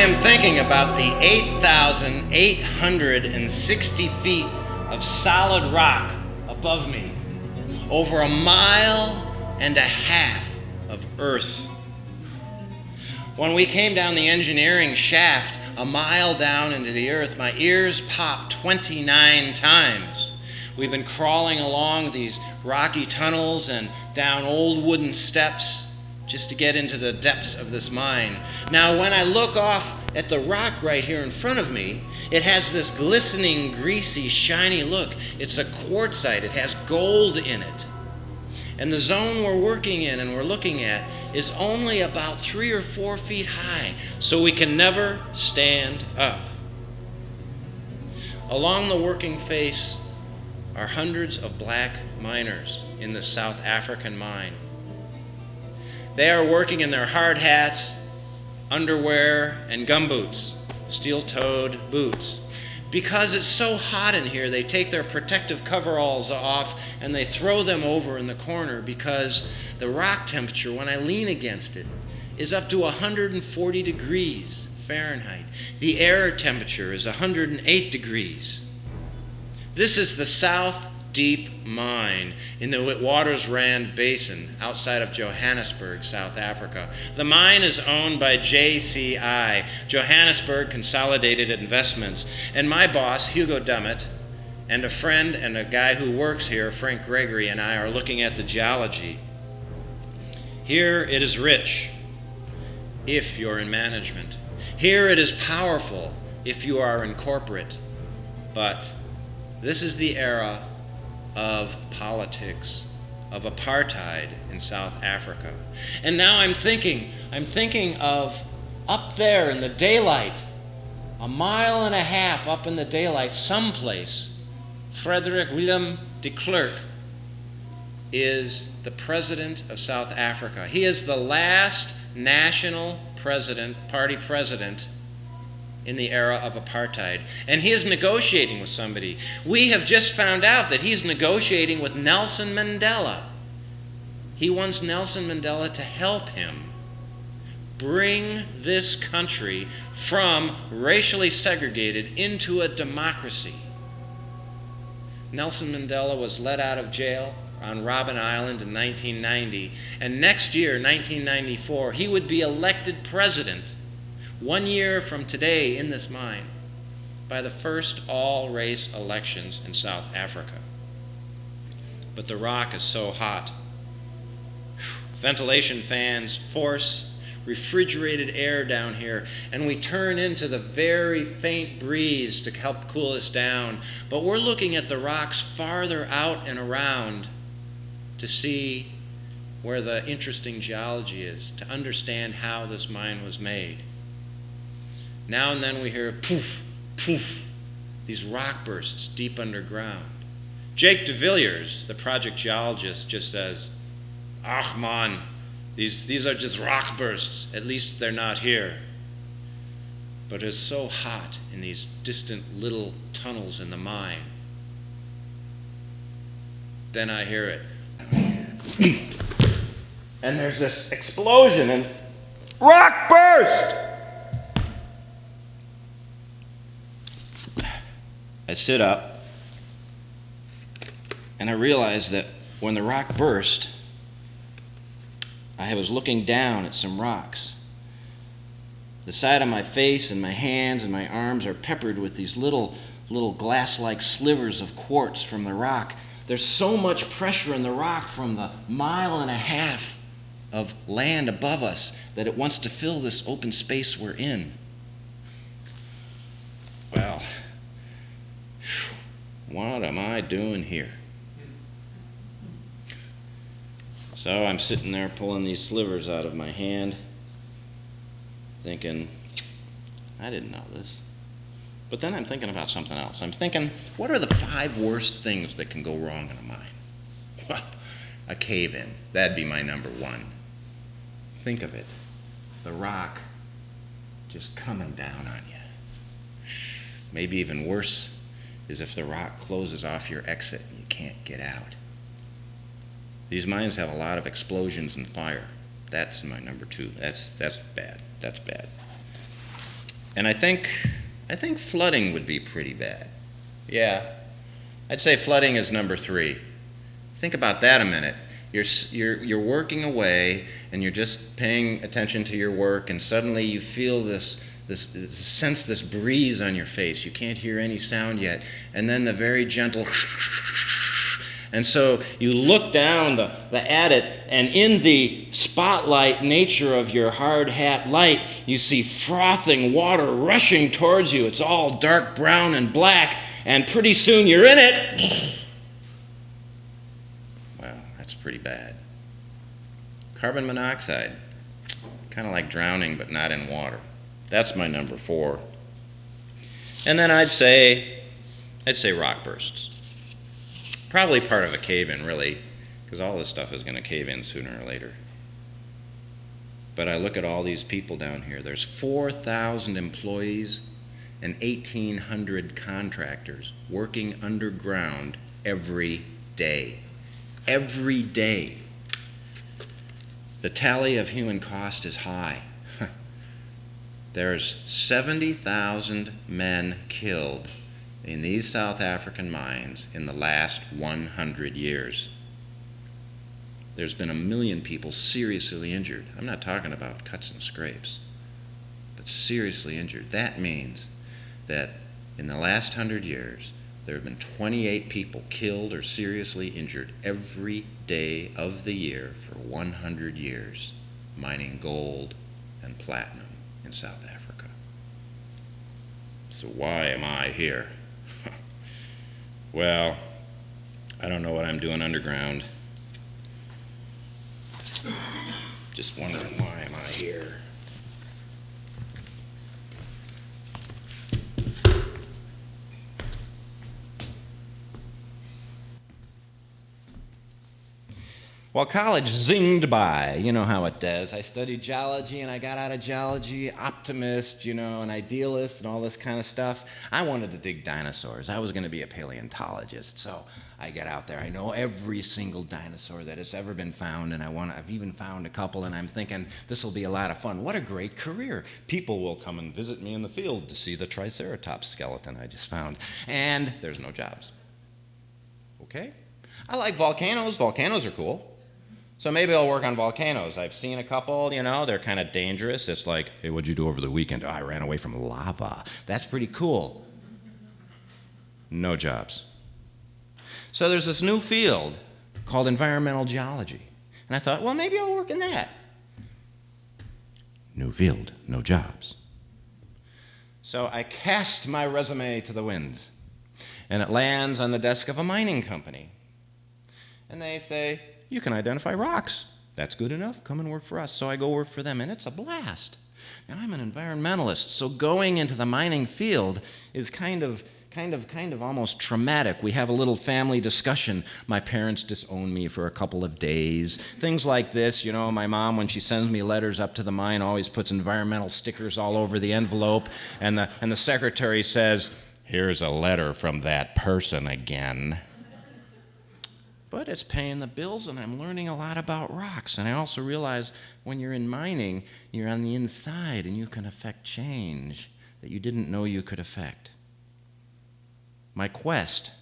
am thinking about the 8,860 feet of solid rock above me, over 1.5 miles of earth. When we came down the engineering shaft 1 mile down into the earth, my ears popped 29 times. We've been crawling along these rocky tunnels and down old wooden steps just to get into the depths of this mine. Now, when I look off at the rock right here in front of me, it has this glistening, greasy, shiny look. It's a quartzite. It has gold in it. And the zone we're working in and we're looking at is only about 3 or 4 feet high, so we can never stand up. Along the working face are hundreds of black miners in the South African mine. They are working in their hard hats, underwear, and gumboots, steel-toed boots. Because it's so hot in here, they take their protective coveralls off and they throw them over in the corner because the rock temperature, when I lean against it, is up to 140 degrees Fahrenheit. The air temperature is 108 degrees. This is the South Deep Mine in the Witwatersrand Basin outside of Johannesburg, South Africa. The mine is owned by JCI, Johannesburg Consolidated Investments, and my boss, Hugo Dummett, and a friend and a guy who works here, Frank Gregory, and I are looking at the geology. Here it is rich, if you're in management. Here it is powerful, if you are in corporate. But this is the era of politics, of apartheid in South Africa. And now I'm thinking of up there in the daylight, 1.5 miles up in the daylight, someplace, Frederick Willem de Klerk is the president of South Africa. He is the last national president, party president, in the era of apartheid. And he is negotiating with somebody. We have just found out that he's negotiating with Nelson Mandela. He wants Nelson Mandela to help him bring this country from racially segregated into a democracy. Nelson Mandela was let out of jail on Robben Island in 1990, and next year, 1994, he would be elected president 1 year from today in this mine by the first all-race elections in South Africa. But the rock is so hot. Ventilation fans force refrigerated air down here, and we turn into the very faint breeze to help cool us down. But we're looking at the rocks farther out and around to see where the interesting geology is, to understand how this mine was made. Now and then we hear poof, poof, these rock bursts deep underground. Jake de Villiers, the project geologist, just says, "Ach man, these are just rock bursts. At least they're not here." But it's so hot in these distant little tunnels in the mine. Then I hear it. And there's this explosion and rock burst! I sit up and I realize that when the rock burst, I was looking down at some rocks. The side of my face and my hands and my arms are peppered with these little glass-like slivers of quartz from the rock. There's so much pressure in the rock from the 1.5 miles of land above us that it wants to fill this open space we're in. Well, what am I doing here? So I'm sitting there pulling these slivers out of my hand, thinking, I didn't know this. But then I'm thinking about something else. I'm thinking, what are the 5 worst things that can go wrong in a mine? Well, a cave-in. That'd be my number 1. Think of it. The rock just coming down on you. Maybe even worse is if the rock closes off your exit and you can't get out. These mines have a lot of explosions and fire. That's my number 2. That's bad. That's bad. And I think flooding would be pretty bad. Yeah, I'd say flooding is number 3. Think about that a minute. You're working away, and you're just paying attention to your work, and suddenly you feel this breeze on your face. You can't hear any sound yet, and then the very gentle and so you look down at it, and in the spotlight nature of your hard hat light, you see frothing water rushing towards you. It's all dark brown and black, and pretty soon you're in it. Well, that's pretty bad. Carbon monoxide, kind of like drowning, but not in water. That's my number 4. And then I'd say rock bursts. Probably part of a cave-in, really, because all this stuff is going to cave in sooner or later. But I look at all these people down here. There's 4,000 employees and 1,800 contractors working underground every day. Every day. The tally of human cost is high. There's 70,000 men killed in these South African mines in the last 100 years. There's been 1 million people seriously injured. I'm not talking about cuts and scrapes, but seriously injured. That means that in the last 100 years, there have been 28 people killed or seriously injured every day of the year for 100 years, mining gold and platinum in South Africa. So why am I here? Well, I don't know what I'm doing underground. Just wondering, why am I here? Well, college zinged by. You know how it does. I studied geology, and I got out of geology optimist, an idealist, and all this kind of stuff. I wanted to dig dinosaurs. I was going to be a paleontologist, so I get out there. I know every single dinosaur that has ever been found, and I've even found a couple, and I'm thinking, this will be a lot of fun. What a great career. People will come and visit me in the field to see the Triceratops skeleton I just found. And there's no jobs. Okay? I like volcanoes. Volcanoes are cool. So maybe I'll work on volcanoes. I've seen a couple, they're kind of dangerous. It's like, hey, what'd you do over the weekend? Oh, I ran away from lava. That's pretty cool. No jobs. So there's this new field called environmental geology. And I thought, well, maybe I'll work in that. New field, no jobs. So I cast my resume to the winds, and it lands on the desk of a mining company. And they say, you can identify rocks. That's good enough. Come and work for us. So I go work for them, and it's a blast. Now, I'm an environmentalist, so going into the mining field is kind of almost traumatic. We have a little family discussion. My parents disown me for a couple of days. Things like this. My mom, when she sends me letters up to the mine, always puts environmental stickers all over the envelope, and the secretary says, here's a letter from that person again. But it's paying the bills, and I'm learning a lot about rocks. And I also realize when you're in mining, you're on the inside, and you can affect change that you didn't know you could affect. My quest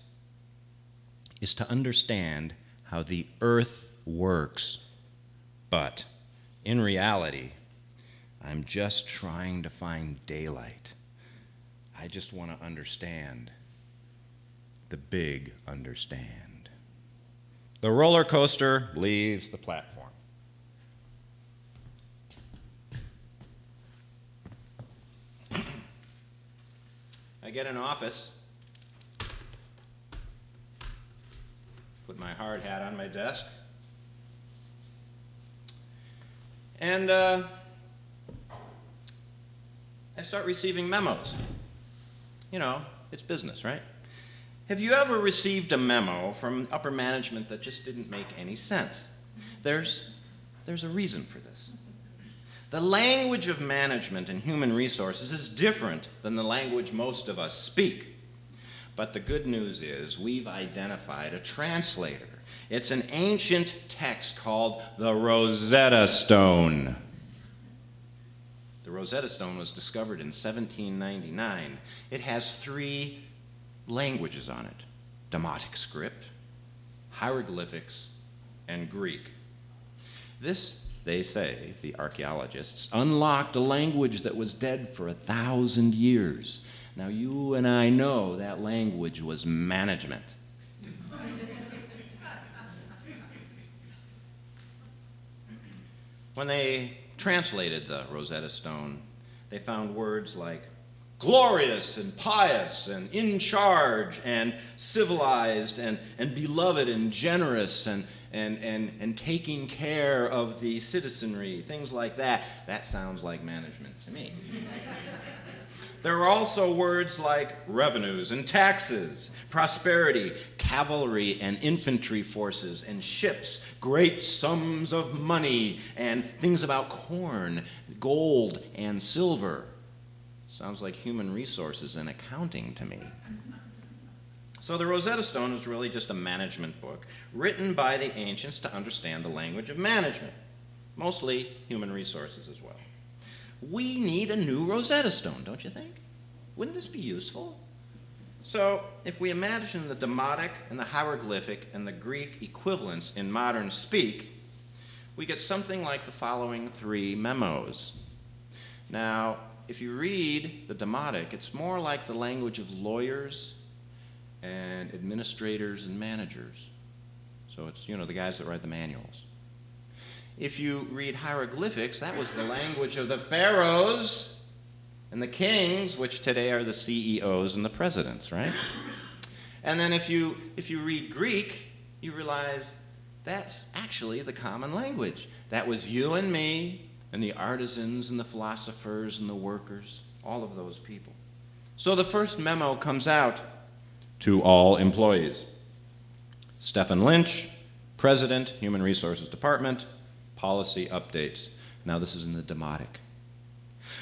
is to understand how the earth works. But in reality, I'm just trying to find daylight. I just want to understand the big understand. The roller coaster leaves the platform. I get an office, put my hard hat on my desk, and I start receiving memos. It's business, right? Have you ever received a memo from upper management that just didn't make any sense? There's a reason for this. The language of management and human resources is different than the language most of us speak. But the good news is we've identified a translator. It's an ancient text called the Rosetta Stone. The Rosetta Stone was discovered in 1799. It has 3 languages on it: Demotic script, hieroglyphics, and Greek. This, they say, the archaeologists, unlocked a language that was dead for 1,000 years. Now, you and I know that language was management. When they translated the Rosetta Stone, they found words like glorious and pious and in charge and civilized and beloved and generous and taking care of the citizenry, things like that. That sounds like management to me. There are also words like revenues and taxes, prosperity, cavalry and infantry forces and ships, great sums of money, and things about corn, gold, and silver. Sounds like human resources and accounting to me. So the Rosetta Stone is really just a management book written by the ancients to understand the language of management, mostly human resources as well. We need a new Rosetta Stone, don't you think? Wouldn't this be useful? So if we imagine the Demotic and the hieroglyphic and the Greek equivalents in modern speak, we get something like the following 3 memos. Now, if you read the Demotic, it's more like the language of lawyers and administrators and managers. So it's, the guys that write the manuals. If you read hieroglyphics, that was the language of the pharaohs and the kings, which today are the CEOs and the presidents, right? And then if you read Greek, you realize that's actually the common language. That was you and me and the artisans and the philosophers and the workers, all of those people. So the first memo comes out to all employees. Stephen Lynch, President, Human Resources Department, policy updates. Now this is in the Demotic.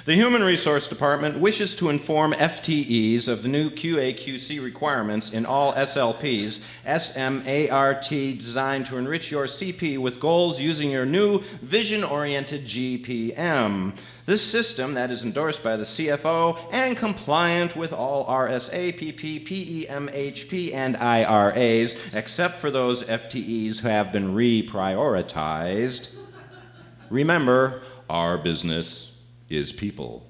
The Human Resource Department wishes to inform FTEs of the new QA/QC requirements in all SLPs, SMART, designed to enrich your CP with goals using your new vision-oriented GPM. This system that is endorsed by the CFO and compliant with all RSA, PP, PEMHP, and IRAs, except for those FTEs who have been reprioritized. Remember, our business is people.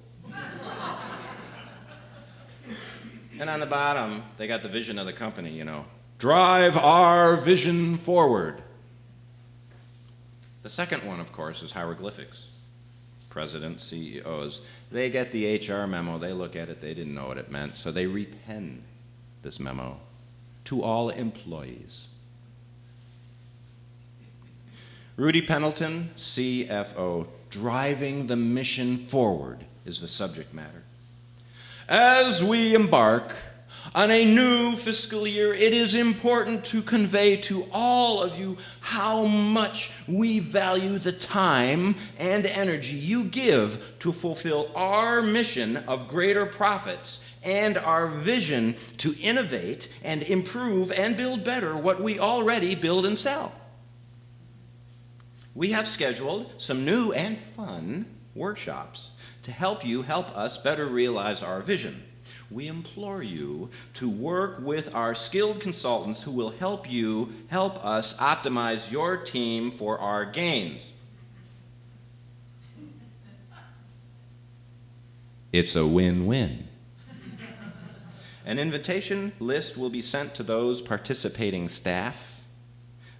And on the bottom, they got the vision of the company, Drive our vision forward. The second one, of course, is hieroglyphics. President, CEOs. They get the HR memo. They look at it. They didn't know what it meant. So they repen this memo to all employees. Rudy Pendleton, CFO, driving the mission forward is the subject matter. As we embark on a new fiscal year, it is important to convey to all of you how much we value the time and energy you give to fulfill our mission of greater profits and our vision to innovate and improve and build better what we already build and sell. We have scheduled some new and fun workshops to help us better realize our vision. We implore you to work with our skilled consultants who will help us optimize your team for our gains. It's a win-win. An invitation list will be sent to those participating staff.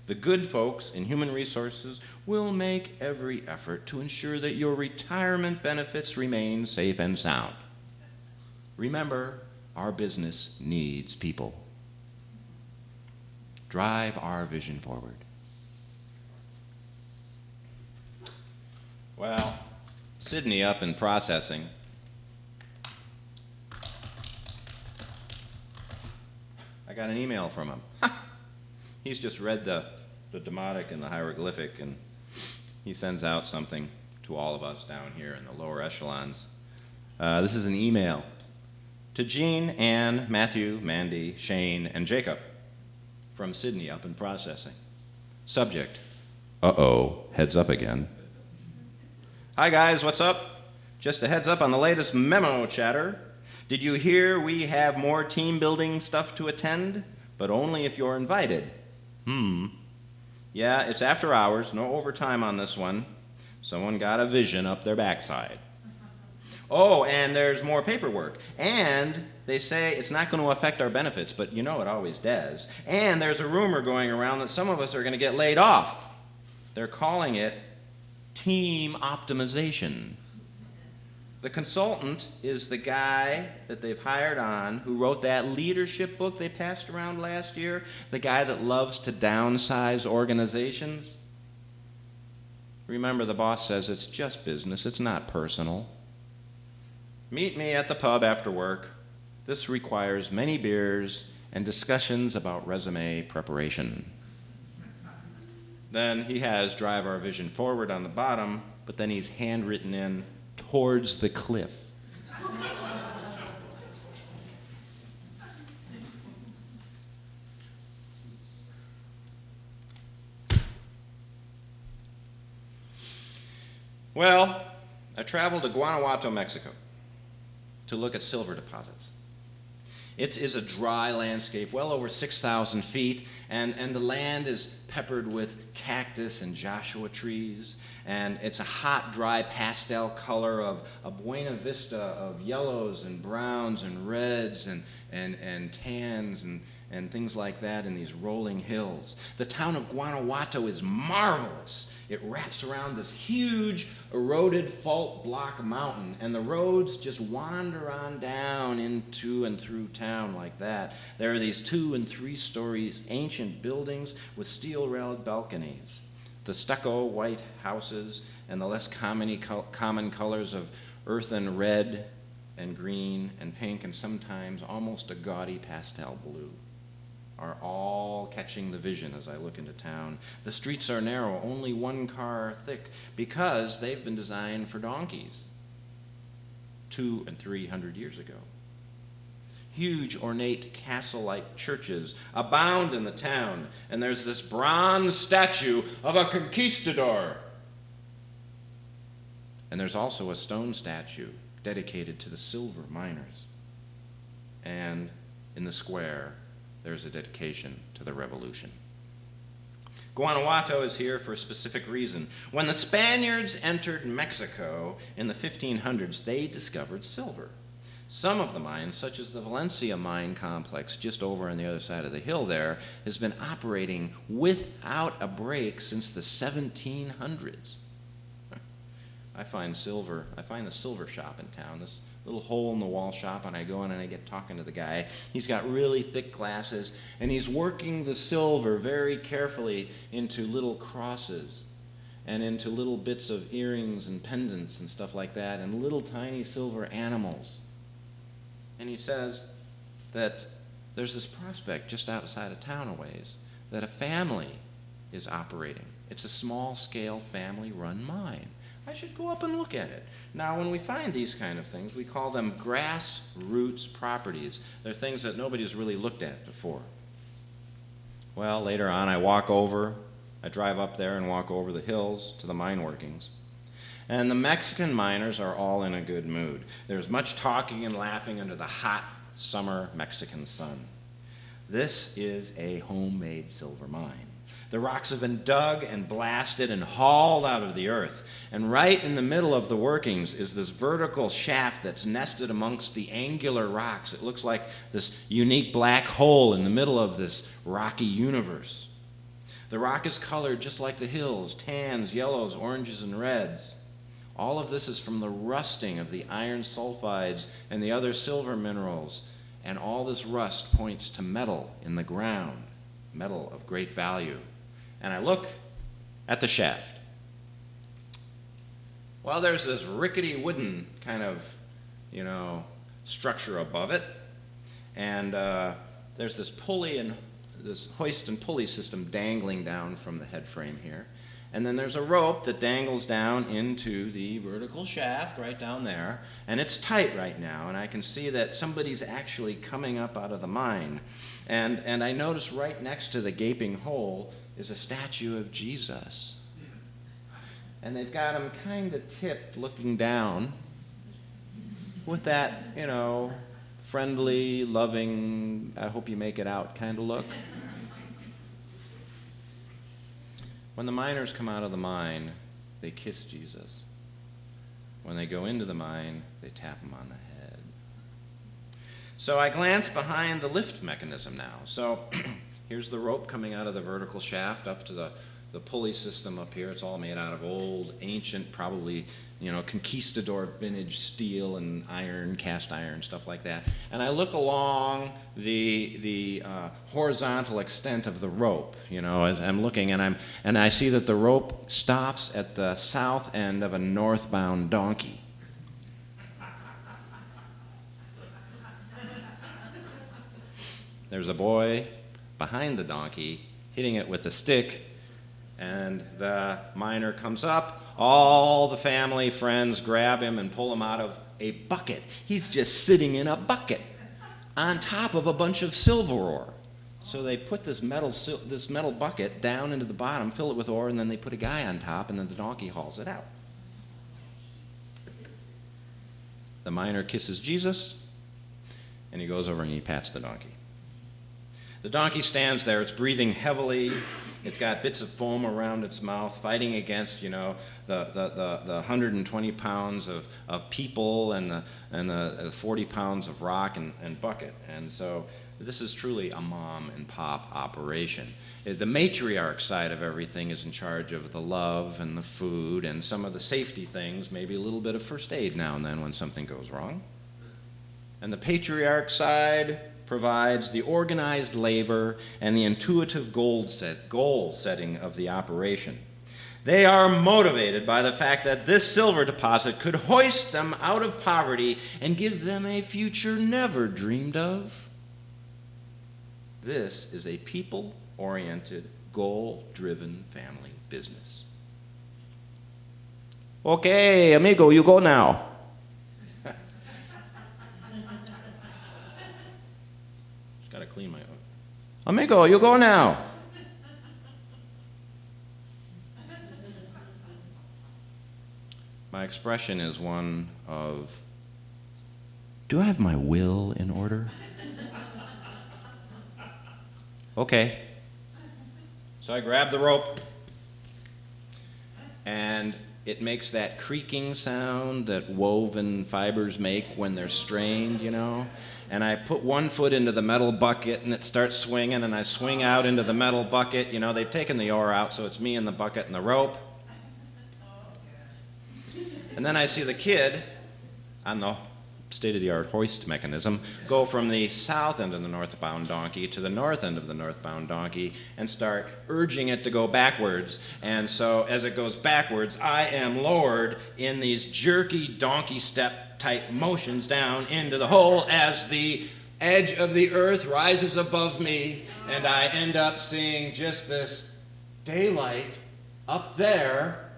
The good folks in human resources will make every effort to ensure that your retirement benefits remain safe and sound. Remember, our business needs people. Drive our vision forward. Well, Sydney up in processing. I got an email from him. He's just read the Demotic and the hieroglyphic, and he sends out something to all of us down here in the lower echelons. This is an email to Jean, Ann, Matthew, Mandy, Shane, and Jacob from Sydney up in processing. Subject, uh-oh, heads up again. Hi guys, what's up? Just a heads up on the latest memo chatter. Did you hear we have more team building stuff to attend? But only if you're invited. Yeah, it's after hours, no overtime on this one. Someone got a vision up their backside. Oh, and there's more paperwork. And they say it's not going to affect our benefits, but you know it always does. And there's a rumor going around that some of us are going to get laid off. They're calling it team optimization. The consultant is the guy that they've hired on who wrote that leadership book they passed around last year, the guy that loves to downsize organizations. Remember, the boss says it's just business, it's not personal. Meet me at the pub after work. This requires many beers and discussions about resume preparation. Then he has drive our vision forward on the bottom, but then he's handwritten in towards the cliff. Well, I traveled to Guanajuato, Mexico, to look at silver deposits. It is a dry landscape, well over 6,000 feet, and the land is peppered with cactus and Joshua trees, and it's a hot, dry pastel color of a buena vista of yellows and browns and reds and tans and things like that in these rolling hills. The town of Guanajuato is marvelous. It wraps around this huge eroded fault block mountain, and the roads just wander on down into and through town like that. There are these 2- and 3-story ancient buildings with steel-railed balconies. The stucco white houses and the less common colors of earthen red and green and pink and sometimes almost a gaudy pastel blue are all catching the vision as I look into town. The streets are narrow, only 1 car thick, because they've been designed for donkeys 200 and 300 years ago. Huge ornate castle-like churches abound in the town, and there's this bronze statue of a conquistador. And there's also a stone statue dedicated to the silver miners. And in the square, there's a dedication to the revolution. Guanajuato is here for a specific reason. When the Spaniards entered Mexico in the 1500s, they discovered silver. Some of the mines, such as the Valencia mine complex just over on the other side of the hill there, has been operating without a break since the 1700s. I find the silver shop in town, this little hole-in-the-wall shop, and I go in and I get talking to the guy. He's got really thick glasses, and he's working the silver very carefully into little crosses and into little bits of earrings and pendants and stuff like that, and little tiny silver animals. And he says that there's this prospect just outside of town a ways that a family is operating. It's a small-scale family-run mine. I should go up and look at it. Now, when we find these kind of things, we call them grassroots properties. They're things that nobody's really looked at before. Well, later on, I drive up there and walk over the hills to the mine workings. And the Mexican miners are all in a good mood. There's much talking and laughing under the hot summer Mexican sun. This is a homemade silver mine. The rocks have been dug and blasted and hauled out of the earth. And right in the middle of the workings is this vertical shaft that's nested amongst the angular rocks. It looks like this unique black hole in the middle of this rocky universe. The rock is colored just like the hills, tans, yellows, oranges, and reds. All of this is from the rusting of the iron sulfides and the other silver minerals. And all this rust points to metal in the ground, metal of great value. And I look at the shaft. Well, there's this rickety wooden kind of, structure above it. And there's this pulley and this hoist and pulley system dangling down from the head frame here. And then there's a rope that dangles down into the vertical shaft right down there. And it's tight right now. And I can see that somebody's actually coming up out of the mine. And I notice right next to the gaping hole is a statue of Jesus. And they've got him kind of tipped looking down. with that, friendly, loving, I hope you make it out kind of look. When the miners come out of the mine, they kiss Jesus. When they go into the mine, they tap him on the head. So I glance behind the lift mechanism now. So here's the rope coming out of the vertical shaft up to the pulley system up here. It's all made out of old, ancient, probably, conquistador vintage steel and iron, cast iron, stuff like that. And I look along the horizontal extent of the rope, as I'm looking, and I see that the rope stops at the south end of a northbound donkey. There's a boy behind the donkey hitting it with a stick, and the miner comes up. All the family, friends grab him and pull him out of a bucket. He's just sitting in a bucket on top of a bunch of silver ore. So they put this metal bucket down into the bottom, fill it with ore, and then they put a guy on top, and then the donkey hauls it out. The miner kisses Jesus, and he goes over and he pats the donkey. The donkey stands there. It's breathing heavily. It's got bits of foam around its mouth, fighting against, the 120 pounds of people and the 40 pounds of rock and bucket. And so this is truly a mom and pop operation. The matriarch side of everything is in charge of the love and the food and some of the safety things, maybe a little bit of first aid now and then when something goes wrong. And the patriarch side provides the organized labor and the intuitive goal setting of the operation. They are motivated by the fact that this silver deposit could hoist them out of poverty and give them a future never dreamed of. This is a people-oriented, goal-driven family business. Okay, amigo, you go now. Gotta clean my own. Amigo, you go now. My expression is one of, do I have my will in order? Okay. So I grab the rope, and it makes that creaking sound that woven fibers make when they're strained, And I put one foot into the metal bucket, and it starts swinging, and I swing out into the metal bucket. They've taken the ore out, so it's me and the bucket and the rope. And then I see the kid on the state-of-the-art hoist mechanism go from the south end of the northbound donkey to the north end of the northbound donkey and start urging it to go backwards. And so as it goes backwards, I am lowered in these jerky donkey step type motions down into the hole as the edge of the earth rises above me, and I end up seeing just this daylight up there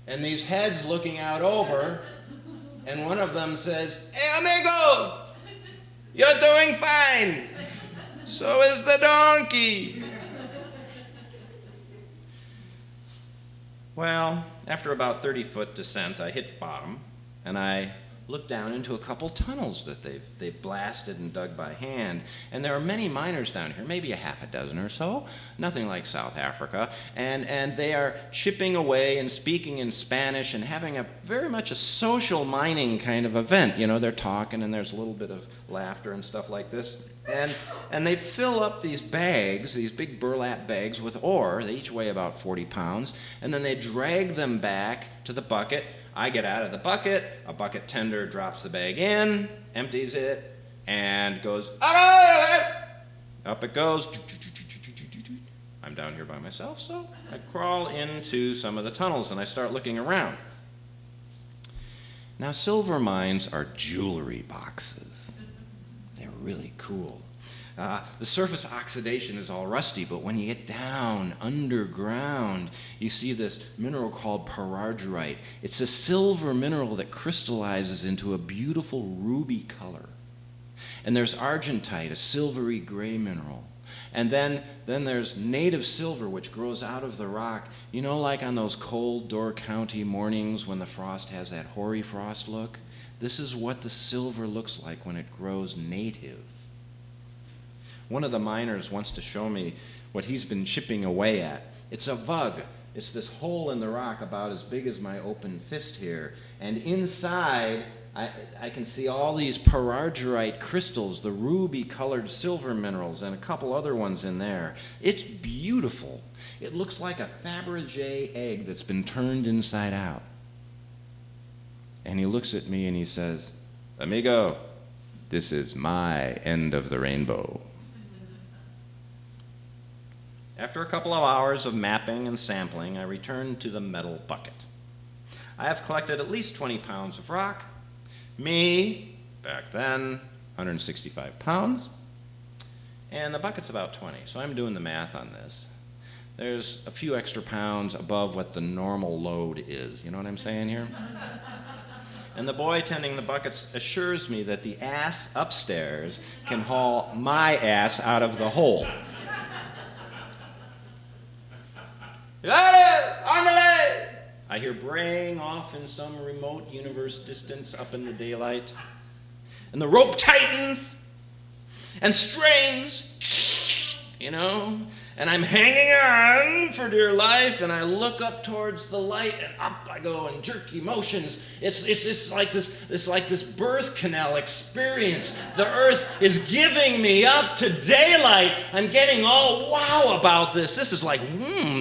and these heads looking out over, and one of them says, "Hey, amigo, you're doing fine. So is the donkey." Well, after about 30-foot descent, I hit bottom, and I looked down into a couple tunnels that they've blasted and dug by hand. And there are many miners down here, maybe a half a dozen or so, nothing like South Africa. And they are chipping away and speaking in Spanish and having very much a social mining kind of event. They're talking and there's a little bit of laughter and stuff like this. And they fill up these bags, these big burlap bags with ore. They each weigh about 40 pounds. And then they drag them back to the bucket. I get out of the bucket, a bucket tender drops the bag in, empties it, and goes, up it goes. I'm down here by myself, so I crawl into some of the tunnels and I start looking around. Now, silver mines are jewelry boxes. They're really cool. The surface oxidation is all rusty, but when you get down underground, you see this mineral called parargyrite. It's a silver mineral that crystallizes into a beautiful ruby color. And there's argentite, a silvery gray mineral. And then there's native silver, which grows out of the rock. Like on those cold Door County mornings when the frost has that hoary frost look? This is what the silver looks like when it grows native. One of the miners wants to show me what he's been chipping away at. It's a vug. It's this hole in the rock about as big as my open fist here. And inside, I can see all these parargyrite crystals, the ruby-colored silver minerals, and a couple other ones in there. It's beautiful. It looks like a Fabergé egg that's been turned inside out. And he looks at me and he says, "Amigo, this is my end of the rainbow." After a couple of hours of mapping and sampling, I returned to the metal bucket. I have collected at least 20 pounds of rock. Me, back then, 165 pounds. And the bucket's about 20, so I'm doing the math on this. There's a few extra pounds above what the normal load is. You know what I'm saying here? And the boy tending the buckets assures me that the ass upstairs can haul my ass out of the hole. I hear braying off in some remote universe distance up in the daylight. And the rope tightens and strains, you know, and I'm hanging on for dear life, and I look up towards the light, and up I go in jerky motions. It's like this birth canal experience. The earth is giving me up to daylight. I'm getting all wow about this. This is like,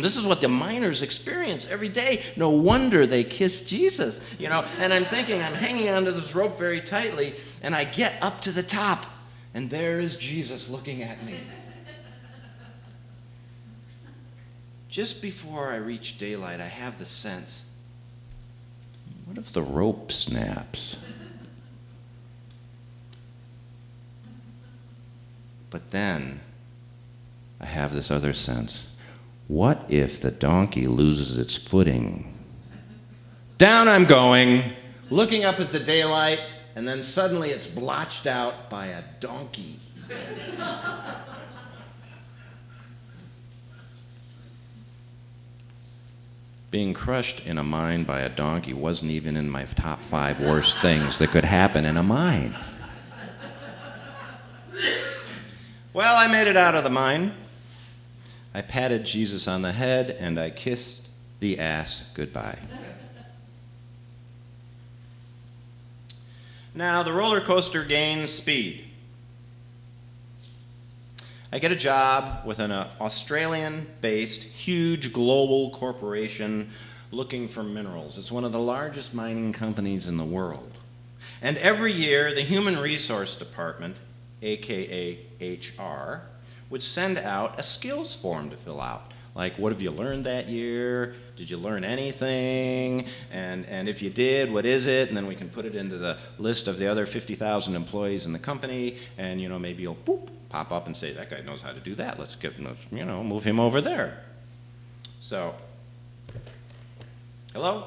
this is what the miners experience every day. No wonder they kiss Jesus, you know. And I'm thinking, I'm hanging onto this rope very tightly, and I get up to the top, and there is Jesus looking at me. Just before I reach daylight, I have the sense, what if the rope snaps? But then, I have this other sense. What if the donkey loses its footing? Down I'm going, looking up at the daylight, and then suddenly it's blotched out by a donkey. Being crushed in a mine by a donkey wasn't even in my top 5 worst things that could happen in a mine. Well, I made it out of the mine. I patted Jesus on the head and I kissed the ass goodbye. Now, the roller coaster gains speed. I get a job with an Australian-based, huge global corporation looking for minerals. It's one of the largest mining companies in the world. And every year, the Human Resource Department, aka HR, would send out a skills form to fill out. Like, what have you learned that year? Did you learn anything? And if you did, what is it? And then we can put it into the list of the other 50,000 employees in the company, and, you know, maybe you'll pop up and say, that guy knows how to do that. Let's move him over there. So, hello?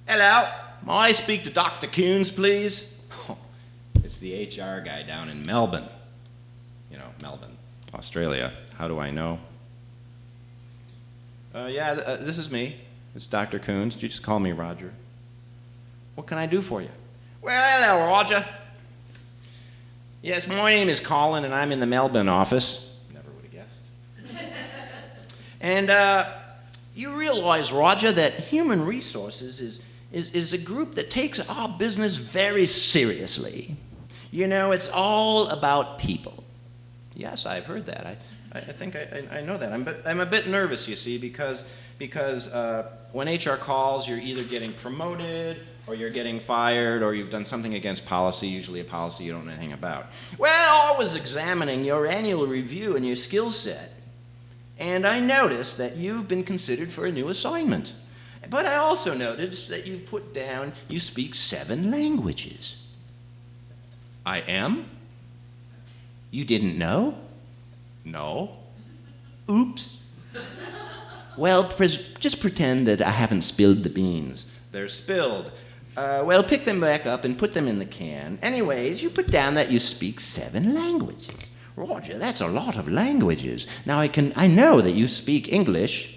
Hello? May I speak to Dr. Kuhns, please? Oh, it's the HR guy down in Melbourne. You know, Melbourne, Australia. How do I know? This is me. It's Dr. Kuhns. You just call me Roger. What can I do for you? Well, hello, Roger. Yes, my name is Colin, and I'm in the Melbourne office. Never would have guessed. And you realize, Roger, that human resources is a group that takes our business very seriously. You know, it's all about people. Yes, I've heard that. I think I know that. I'm a bit nervous, you see, because when HR calls, you're either getting promoted, or you're getting fired, or you've done something against policy, usually a policy you don't know anything about. Well, I was examining your annual review and your skill set, and I noticed that you've been considered for a new assignment. But I also noticed that you've put down you speak 7 languages. I am? You didn't know? No. Oops. Well, just pretend that I haven't spilled the beans. They're spilled. Well, pick them back up and put them in the can. Anyways, you put down that you speak 7 languages. Roger, that's a lot of languages. Now, I know that you speak English.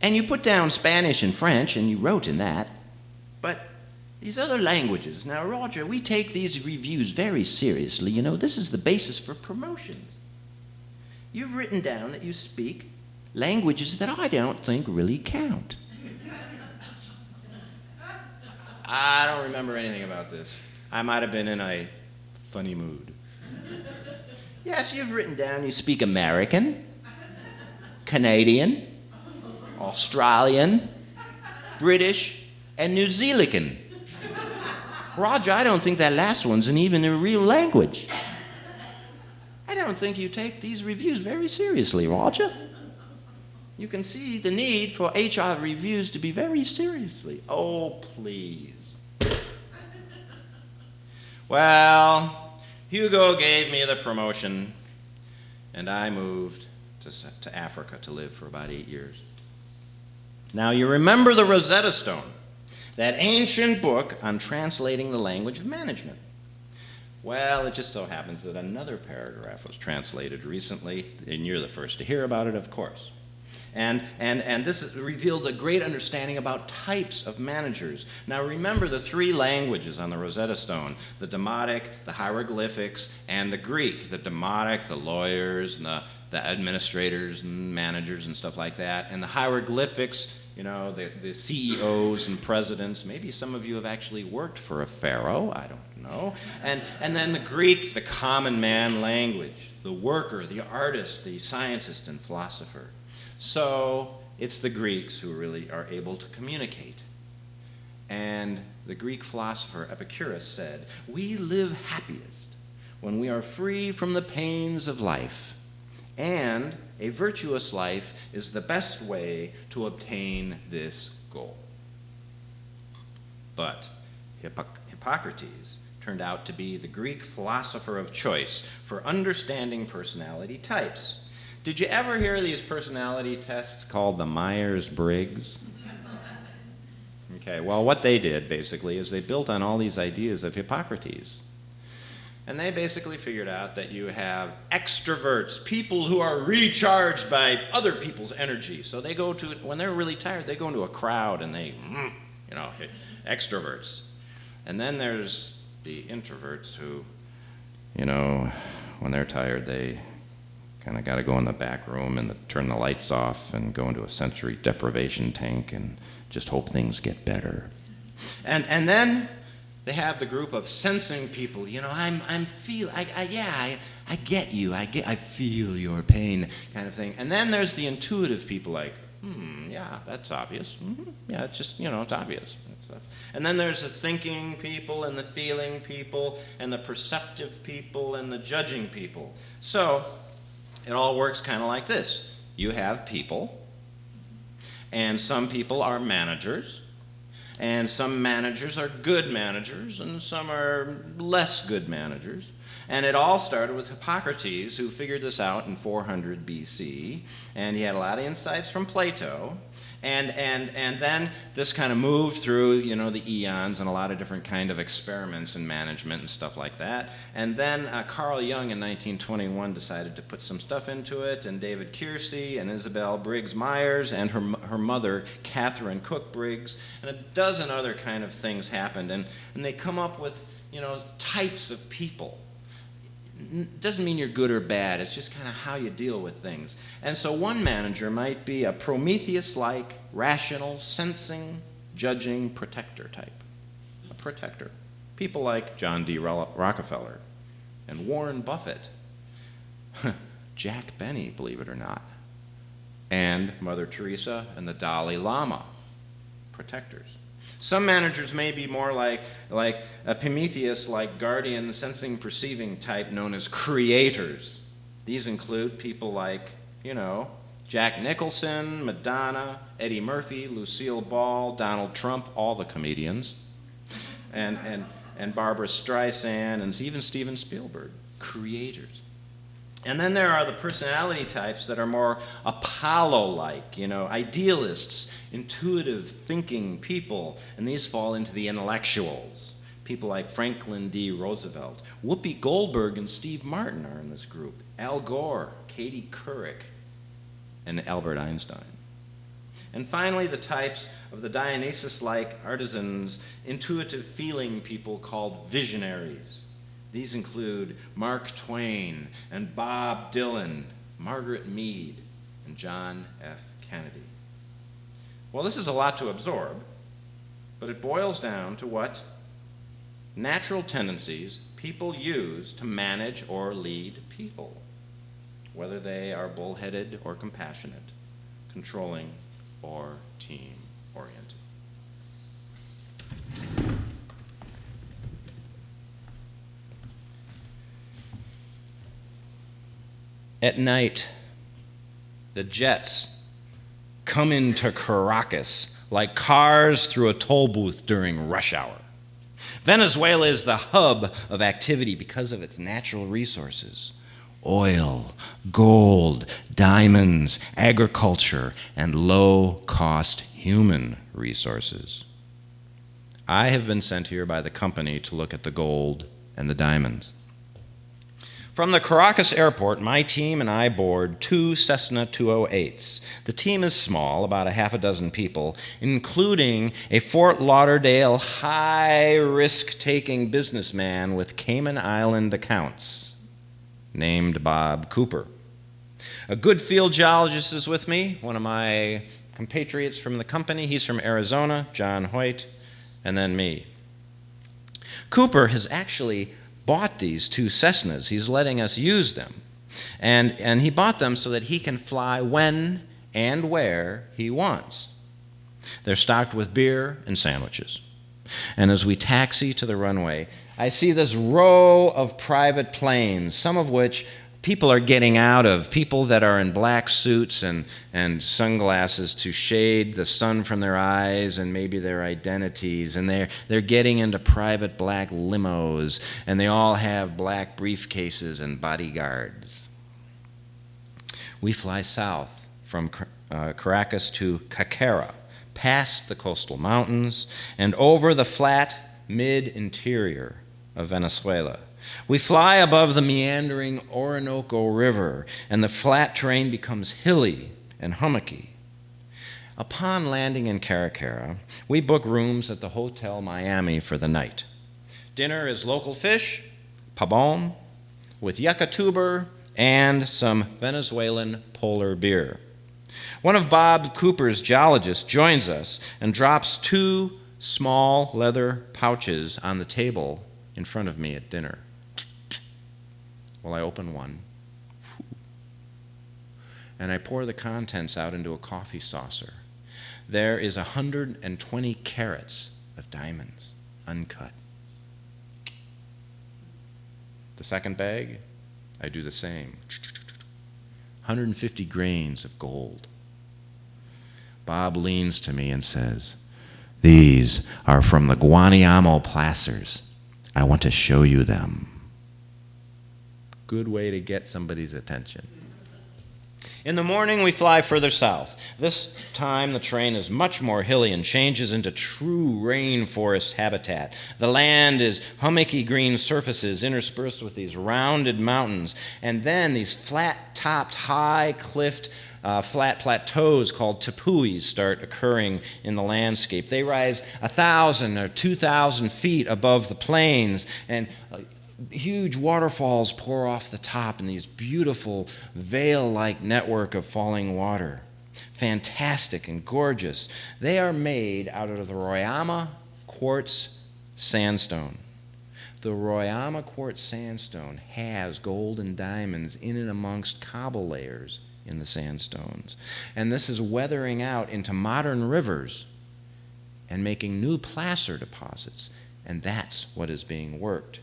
And you put down Spanish and French, and you wrote in that. But these other languages, now, Roger, we take these reviews very seriously. You know, this is the basis for promotions. You've written down that you speak languages that I don't think really count. I don't remember anything about this. I might have been in a funny mood. Yes, you've written down you speak American, Canadian, Australian, British, and New Zealand. Roger, I don't think that last one's even a real language. I don't think you take these reviews very seriously, Roger. You can see the need for HR reviews to be very seriously. Oh, please. Well, Hugo gave me the promotion, and I moved to Africa to live for about 8 years. Now, you remember the Rosetta Stone, that ancient book on translating the language of management. Well, it just so happens that another paragraph was translated recently, and you're the first to hear about it, of course. And this revealed a great understanding about types of managers. Now remember the 3 languages on the Rosetta Stone: the Demotic, the hieroglyphics, and the Greek. The Demotic, the lawyers, and the administrators and managers and stuff like that. And the hieroglyphics, you know, the CEOs and presidents. Maybe some of you have actually worked for a pharaoh, I don't know. And then the Greek, the common man language, the worker, the artist, the scientist and philosopher. So it's the Greeks who really are able to communicate. And the Greek philosopher Epicurus said, "We live happiest when we are free from the pains of life, and a virtuous life is the best way to obtain this goal." But Hippocrates turned out to be the Greek philosopher of choice for understanding personality types. Did you ever hear these personality tests called the Myers-Briggs? Okay, well, what they did, basically, is they built on all these ideas of Hippocrates. And they basically figured out that you have extroverts, people who are recharged by other people's energy. So they go to, when they're really tired, they go into a crowd and they, you know, extroverts. And then there's the introverts who, you know, when they're tired, they kind of got to go in the back room and turn the lights off and go into a sensory deprivation tank and just hope things get better. And then they have the group of sensing people. You know, I get you. I feel your pain, kind of thing. And then there's the intuitive people, like, yeah, that's obvious. Yeah, it's just, you know, it's obvious. And then there's the thinking people and the feeling people and the perceptive people and the judging people. So it all works kind of like this. You have people, and some people are managers, and some managers are good managers, and some are less good managers. And it all started with Hippocrates, who figured this out in 400 BC, and he had a lot of insights from Plato. And then this kind of moved through, you know, the eons and a lot of different kind of experiments in management and stuff like that. And then Carl Jung in 1921 decided to put some stuff into it, and David Keirsey and Isabel Briggs Myers and her mother, Catherine Cook Briggs, and a dozen other kind of things happened. And they come up with, you know, types of people. Doesn't mean you're good or bad. It's just kind of how you deal with things. And so one manager might be a Prometheus-like, rational, sensing, judging protector type. A protector. People like John D. Rockefeller and Warren Buffett. Jack Benny, believe it or not. And Mother Teresa and the Dalai Lama. Protectors. Some managers may be more like a Prometheus-like guardian, sensing, perceiving type known as creators. These include people like, you know, Jack Nicholson, Madonna, Eddie Murphy, Lucille Ball, Donald Trump, all the comedians, and Barbara Streisand, and even Steven Spielberg. Creators. And then there are the personality types that are more Apollo-like, you know, idealists, intuitive thinking people, and these fall into the intellectuals. People like Franklin D. Roosevelt. Whoopi Goldberg and Steve Martin are in this group. Al Gore, Katie Couric, and Albert Einstein. And finally, the types of the Dionysus-like artisans, intuitive feeling people called visionaries. These include Mark Twain and Bob Dylan, Margaret Mead, and John F. Kennedy. Well, this is a lot to absorb, but it boils down to what natural tendencies people use to manage or lead people, whether they are bullheaded or compassionate, controlling or team-oriented. At night, the jets come into Caracas like cars through a toll booth during rush hour. Venezuela is the hub of activity because of its natural resources: oil, gold, diamonds, agriculture, and low-cost human resources. I have been sent here by the company to look at the gold and the diamonds. From the Caracas airport, my team and I board 2 Cessna 208s. The team is small, about a half a dozen people, including a Fort Lauderdale high-risk-taking businessman with Cayman Island accounts named Bob Cooper. A good field geologist is with me, one of my compatriots from the company. He's from Arizona, John Hoyt, and then me. Cooper has actually bought these 2 Cessnas. He's letting us use them. And he bought them so that he can fly when and where he wants. They're stocked with beer and sandwiches. And as we taxi to the runway, I see this row of private planes, some of which people are getting out of, people that are in black suits and sunglasses to shade the sun from their eyes and maybe their identities, and they're getting into private black limos, and they all have black briefcases and bodyguards. We fly south from Caracas to Caquera, past the coastal mountains, and over the flat mid-interior of Venezuela. We fly above the meandering Orinoco River, and the flat terrain becomes hilly and hummocky. Upon landing in Caracara, we book rooms at the Hotel Miami for the night. Dinner is local fish, pabon, with yucca tuber and some Venezuelan polar beer. One of Bob Cooper's geologists joins us and drops 2 small leather pouches on the table in front of me at dinner. Well, I open one, and I pour the contents out into a coffee saucer. There is 120 carats of diamonds, uncut. The second bag, I do the same. 150 grains of gold. Bob leans to me and says, "These are from the Guanayamo placers. I want to show you them." Good way to get somebody's attention. In the morning, we fly further south. This time, the terrain is much more hilly and changes into true rainforest habitat. The land is hummocky green surfaces interspersed with these rounded mountains, and then these flat-topped, high-cliffed, flat plateaus called tepuis start occurring in the landscape. They rise 1,000 or 2,000 feet above the plains, and huge waterfalls pour off the top in these beautiful veil-like network of falling water. Fantastic and gorgeous. They are made out of the Roraima quartz sandstone. The Roraima quartz sandstone has gold and diamonds in and amongst cobble layers in the sandstones. And this is weathering out into modern rivers and making new placer deposits. And that's what is being worked.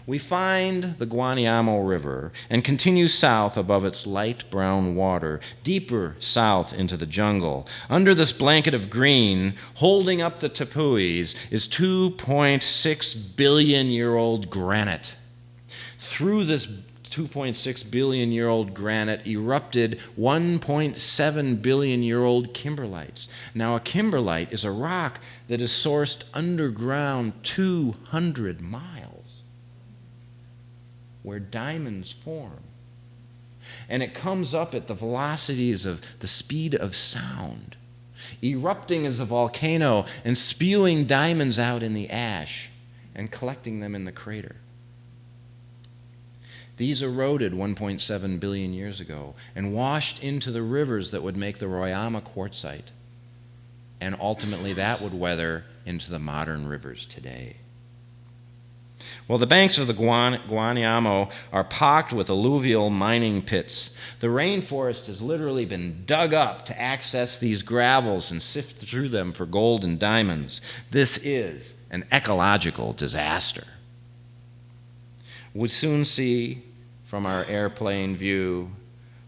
We find the Guanayamo River and continue south above its light brown water, deeper south into the jungle. Under this blanket of green, holding up the tepuis, is 2.6 billion-year-old granite. Through this 2.6 billion-year-old granite erupted 1.7 billion-year-old kimberlites. Now, a kimberlite is a rock that is sourced underground 200 miles. Where diamonds form. And it comes up at the velocities of the speed of sound. erupting as a volcano and spewing diamonds out in the ash and collecting them in the crater. These eroded 1.7 billion years ago and washed into the rivers that would make the Roraima quartzite. And ultimately that would weather into the modern rivers today. Well, the banks of the Guanayamo are pocked with alluvial mining pits. The rainforest has literally been dug up to access these gravels and sift through them for gold and diamonds. This is an ecological disaster. We'll soon see from our airplane view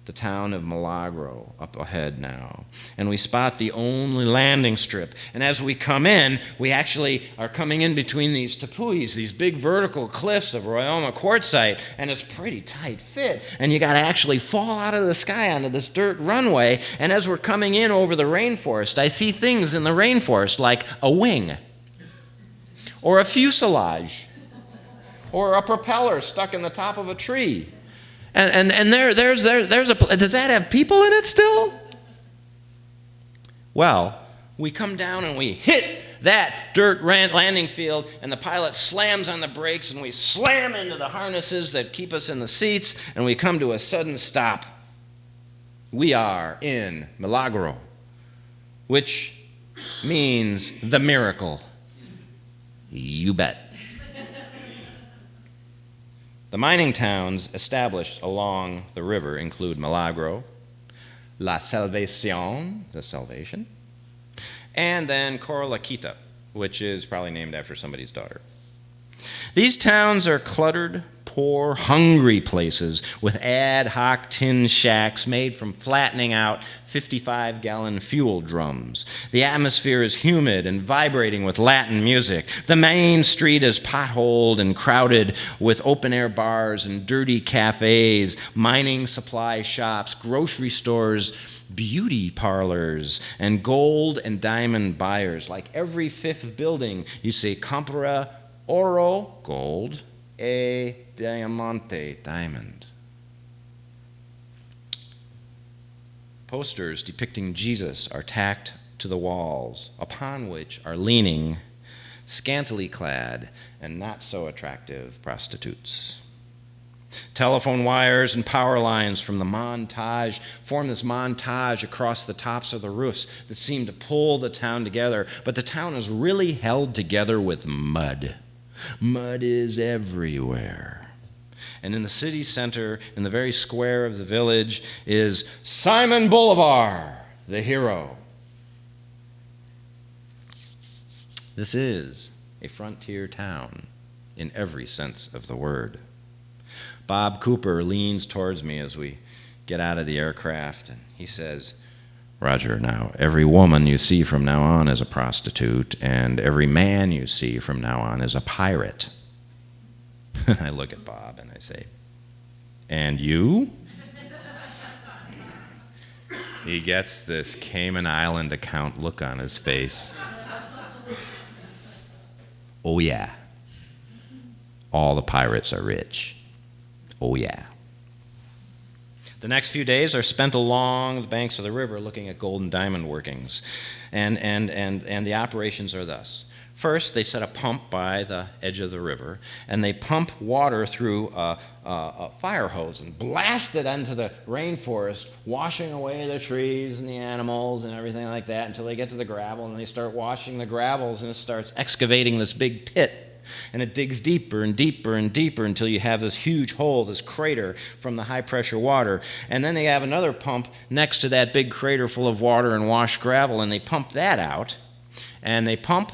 the town of Milagro up ahead now. And we spot the only landing strip. And as we come in, we actually are coming in between these tepuis, these big vertical cliffs of Roraima quartzite, and it's pretty tight fit. And you got to actually fall out of the sky onto this dirt runway. And as we're coming in over the rainforest, I see things in the rainforest like a wing, or a fuselage, or a propeller stuck in the top of a tree. And there's a, does that have people in it still? Well, we come down and we hit that dirt landing field, and the pilot slams on the brakes, and we slam into the harnesses that keep us in the seats, and we come to a sudden stop. We are in Milagro, which means the miracle. You bet. The mining towns established along the river include Milagro, La Salvacion, the Salvation, and then Coralaquita, which is probably named after somebody's daughter. These towns are cluttered, poor, hungry places with ad hoc tin shacks made from flattening out 55-gallon fuel drums. The atmosphere is humid and vibrating with Latin music. The main street is potholed and crowded with open-air bars and dirty cafes, mining supply shops, grocery stores, beauty parlors, and gold and diamond buyers. Like every fifth building, you see compra oro, gold, e diamante, diamond. Posters depicting Jesus are tacked to the walls, upon which are leaning, scantily clad, and not so attractive prostitutes. Telephone wires and power lines from the montage form this montage across the tops of the roofs that seem to pull the town together, but the town is really held together with mud. Mud is everywhere. And in the city center, in the very square of the village, is Simon Bolivar, the hero. This is a frontier town in every sense of the word. Bob Cooper leans towards me as we get out of the aircraft, and he says, Roger, now, every woman you see from now on is a prostitute, and every man you see from now on is a pirate. I look at Bob and I say, and you? He gets this Cayman Island account look on his face. Oh yeah, all the pirates are rich. Oh yeah. The next few days are spent along the banks of the river looking at gold and diamond workings. And the operations are thus. First, they set a pump by the edge of the river, and they pump water through a fire hose and blast it into the rainforest, washing away the trees and the animals and everything like that until they get to the gravel, and they start washing the gravels, and it starts excavating this big pit. And it digs deeper and deeper and deeper until you have this huge hole, this crater from the high-pressure water. And then they have another pump next to that big crater full of water and washed gravel, and they pump that out. And they pump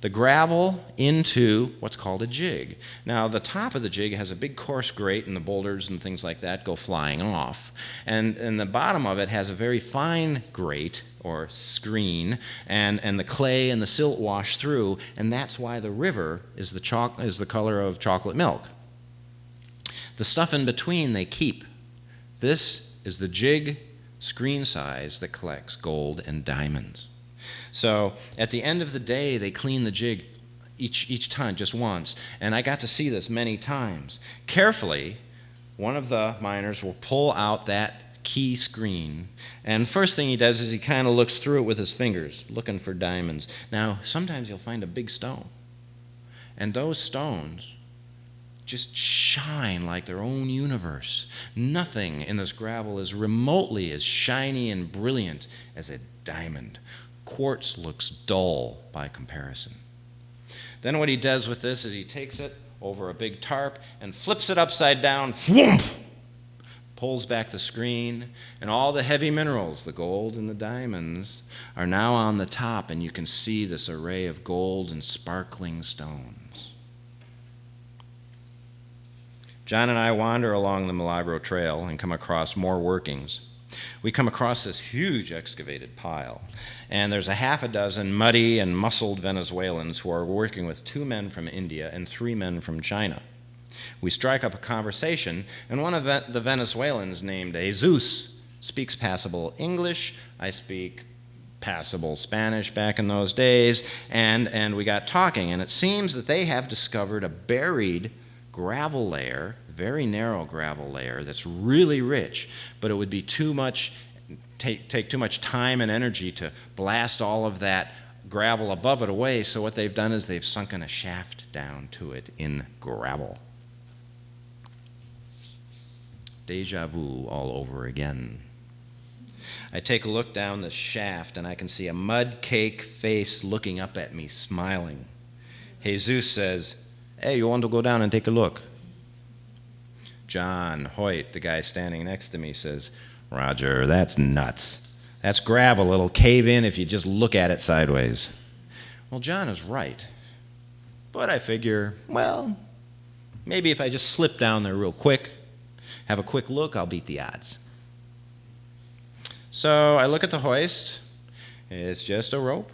the gravel into what's called a jig. Now, the top of the jig has a big coarse grate, and the boulders and things like that go flying off. And the bottom of it has a very fine grate, or screen, and the clay and the silt wash through, and that's why the river is the color of chocolate milk. The stuff in between they keep. This is the jig screen size that collects gold and diamonds. So at the end of the day, they clean the jig each time, just once, and I got to see this many times. Carefully, one of the miners will pull out that key screen. And first thing he does is he kind of looks through it with his fingers, looking for diamonds. Now, sometimes you'll find a big stone. And those stones just shine like their own universe. Nothing in this gravel is remotely as shiny and brilliant as a diamond. Quartz looks dull by comparison. Then what he does with this is he takes it over a big tarp and flips it upside down, thwomp, pulls back the screen, and all the heavy minerals, the gold and the diamonds, are now on the top, and you can see this array of gold and sparkling stones. John and I wander along the Milagro Trail and come across more workings. We come across this huge excavated pile, and there's a half a dozen muddy and muscled Venezuelans who are working with 2 men from India and 3 men from China. We strike up a conversation, and one of the Venezuelans, named Jesus, speaks passable English. I speak passable Spanish back in those days, and we got talking, and it seems that they have discovered a buried gravel layer, very narrow gravel layer that's really rich, but it would be take too much time and energy to blast all of that gravel above it away, so what they've done is they've sunken a shaft down to it in gravel. Deja vu all over again. I take a look down the shaft and I can see a mud cake face looking up at me, smiling. Jesus says, "Hey, you want to go down and take a look?" John Hoyt, the guy standing next to me, says, "Roger, that's nuts. That's gravel. It'll cave in if you just look at it sideways." Well, John is right. But I figure, well, maybe if I just slip down there real quick, have a quick look, I'll beat the odds. So I look at the hoist. It's just a rope.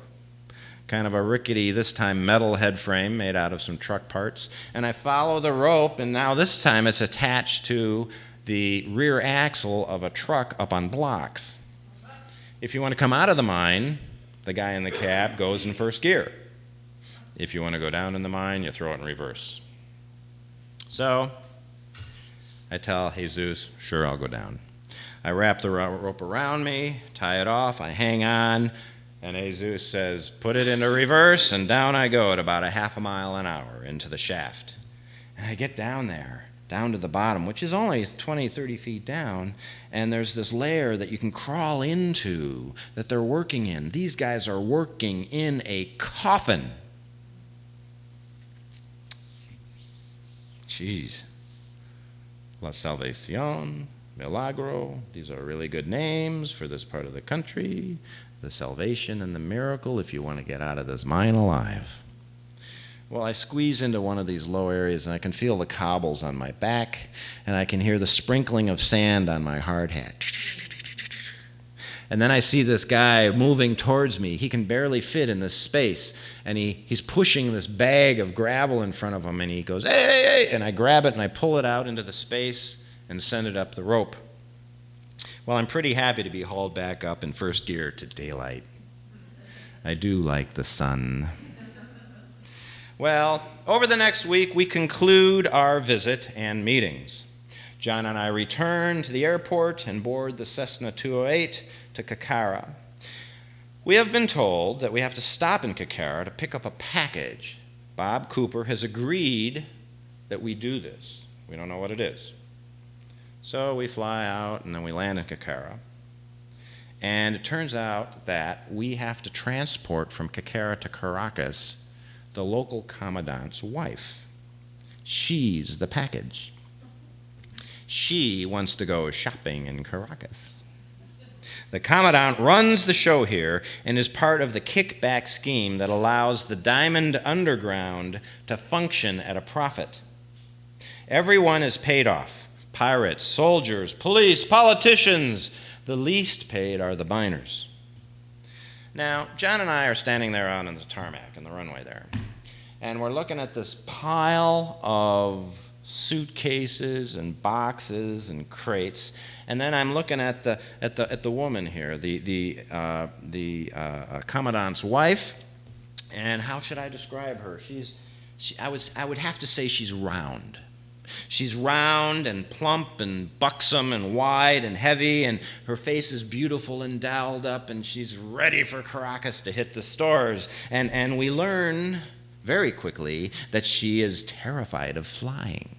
Kind of a rickety, this time metal head frame made out of some truck parts. And I follow the rope, and now this time it's attached to the rear axle of a truck up on blocks. If you want to come out of the mine, the guy in the cab goes in first gear. If you want to go down in the mine, you throw it in reverse. So I tell Jesus, sure, I'll go down. I wrap the rope around me, tie it off, I hang on, and Jesus says, put it into reverse, and down I go at about a half a mile an hour into the shaft. And I get down there, down to the bottom, which is only 20, 30 feet down, and there's this layer that you can crawl into that they're working in. These guys are working in a coffin. Jeez. La Salvación, Milagro, these are really good names for this part of the country. The salvation and the miracle if you want to get out of this mine alive. Well, I squeeze into one of these low areas and I can feel the cobbles on my back and I can hear the sprinkling of sand on my hard hat. And then I see this guy moving towards me. He can barely fit in this space and he's pushing this bag of gravel in front of him and he goes, hey, hey, hey, and I grab it and I pull it out into the space and send it up the rope. Well, I'm pretty happy to be hauled back up in first gear to daylight. I do like the sun. Well, over the next week, we conclude our visit and meetings. John and I return to the airport and board the Cessna 208 to Cacara. We have been told that we have to stop in Cacara to pick up a package. Bob Cooper has agreed that we do this. We don't know what it is. So we fly out and then we land in Cacara. And it turns out that we have to transport from Cacara to Caracas the local commandant's wife. She's the package. She wants to go shopping in Caracas. The commandant runs the show here and is part of the kickback scheme that allows the Diamond Underground to function at a profit. Everyone is paid off. Pirates, soldiers, police, politicians. The least paid are the miners. Now, John and I are standing there out on the tarmac in the runway there, and we're looking at this pile of suitcases and boxes and crates, and then I'm looking at the woman here, the commandant's wife, and how should I describe her? I would have to say she's round. She's round and plump and buxom and wide and heavy, and her face is beautiful and dolled up, and she's ready for Caracas to hit the stores. And we learn very quickly that she is terrified of flying.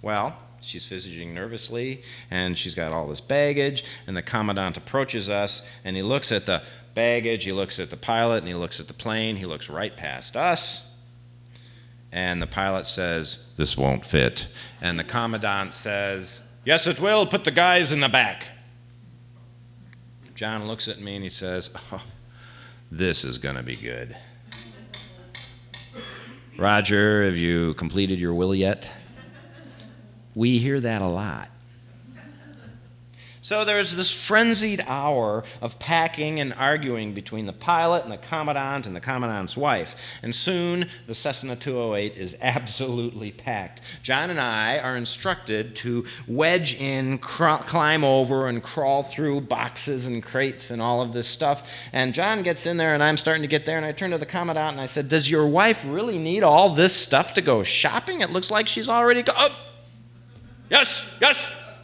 Well, she's fidgeting nervously, and she's got all this baggage, and the commandant approaches us, and he looks at the baggage, he looks at the pilot, and he looks at the plane. He looks right past us, and the pilot says, "This won't fit." And the commandant says, "Yes, it will. Put the guys in the back." John looks at me, and he says, "Oh, this is going to be good." Roger, have you completed your will yet? We hear that a lot. So there's this frenzied hour of packing and arguing between the pilot and the commandant's wife. And soon the Cessna 208 is absolutely packed. John and I are instructed to wedge in, climb over, and crawl through boxes and crates and all of this stuff. And John gets in there, and I'm starting to get there, and I turn to the commandant and I said, "Does your wife really need all this stuff to go shopping? It looks like she's already Yes,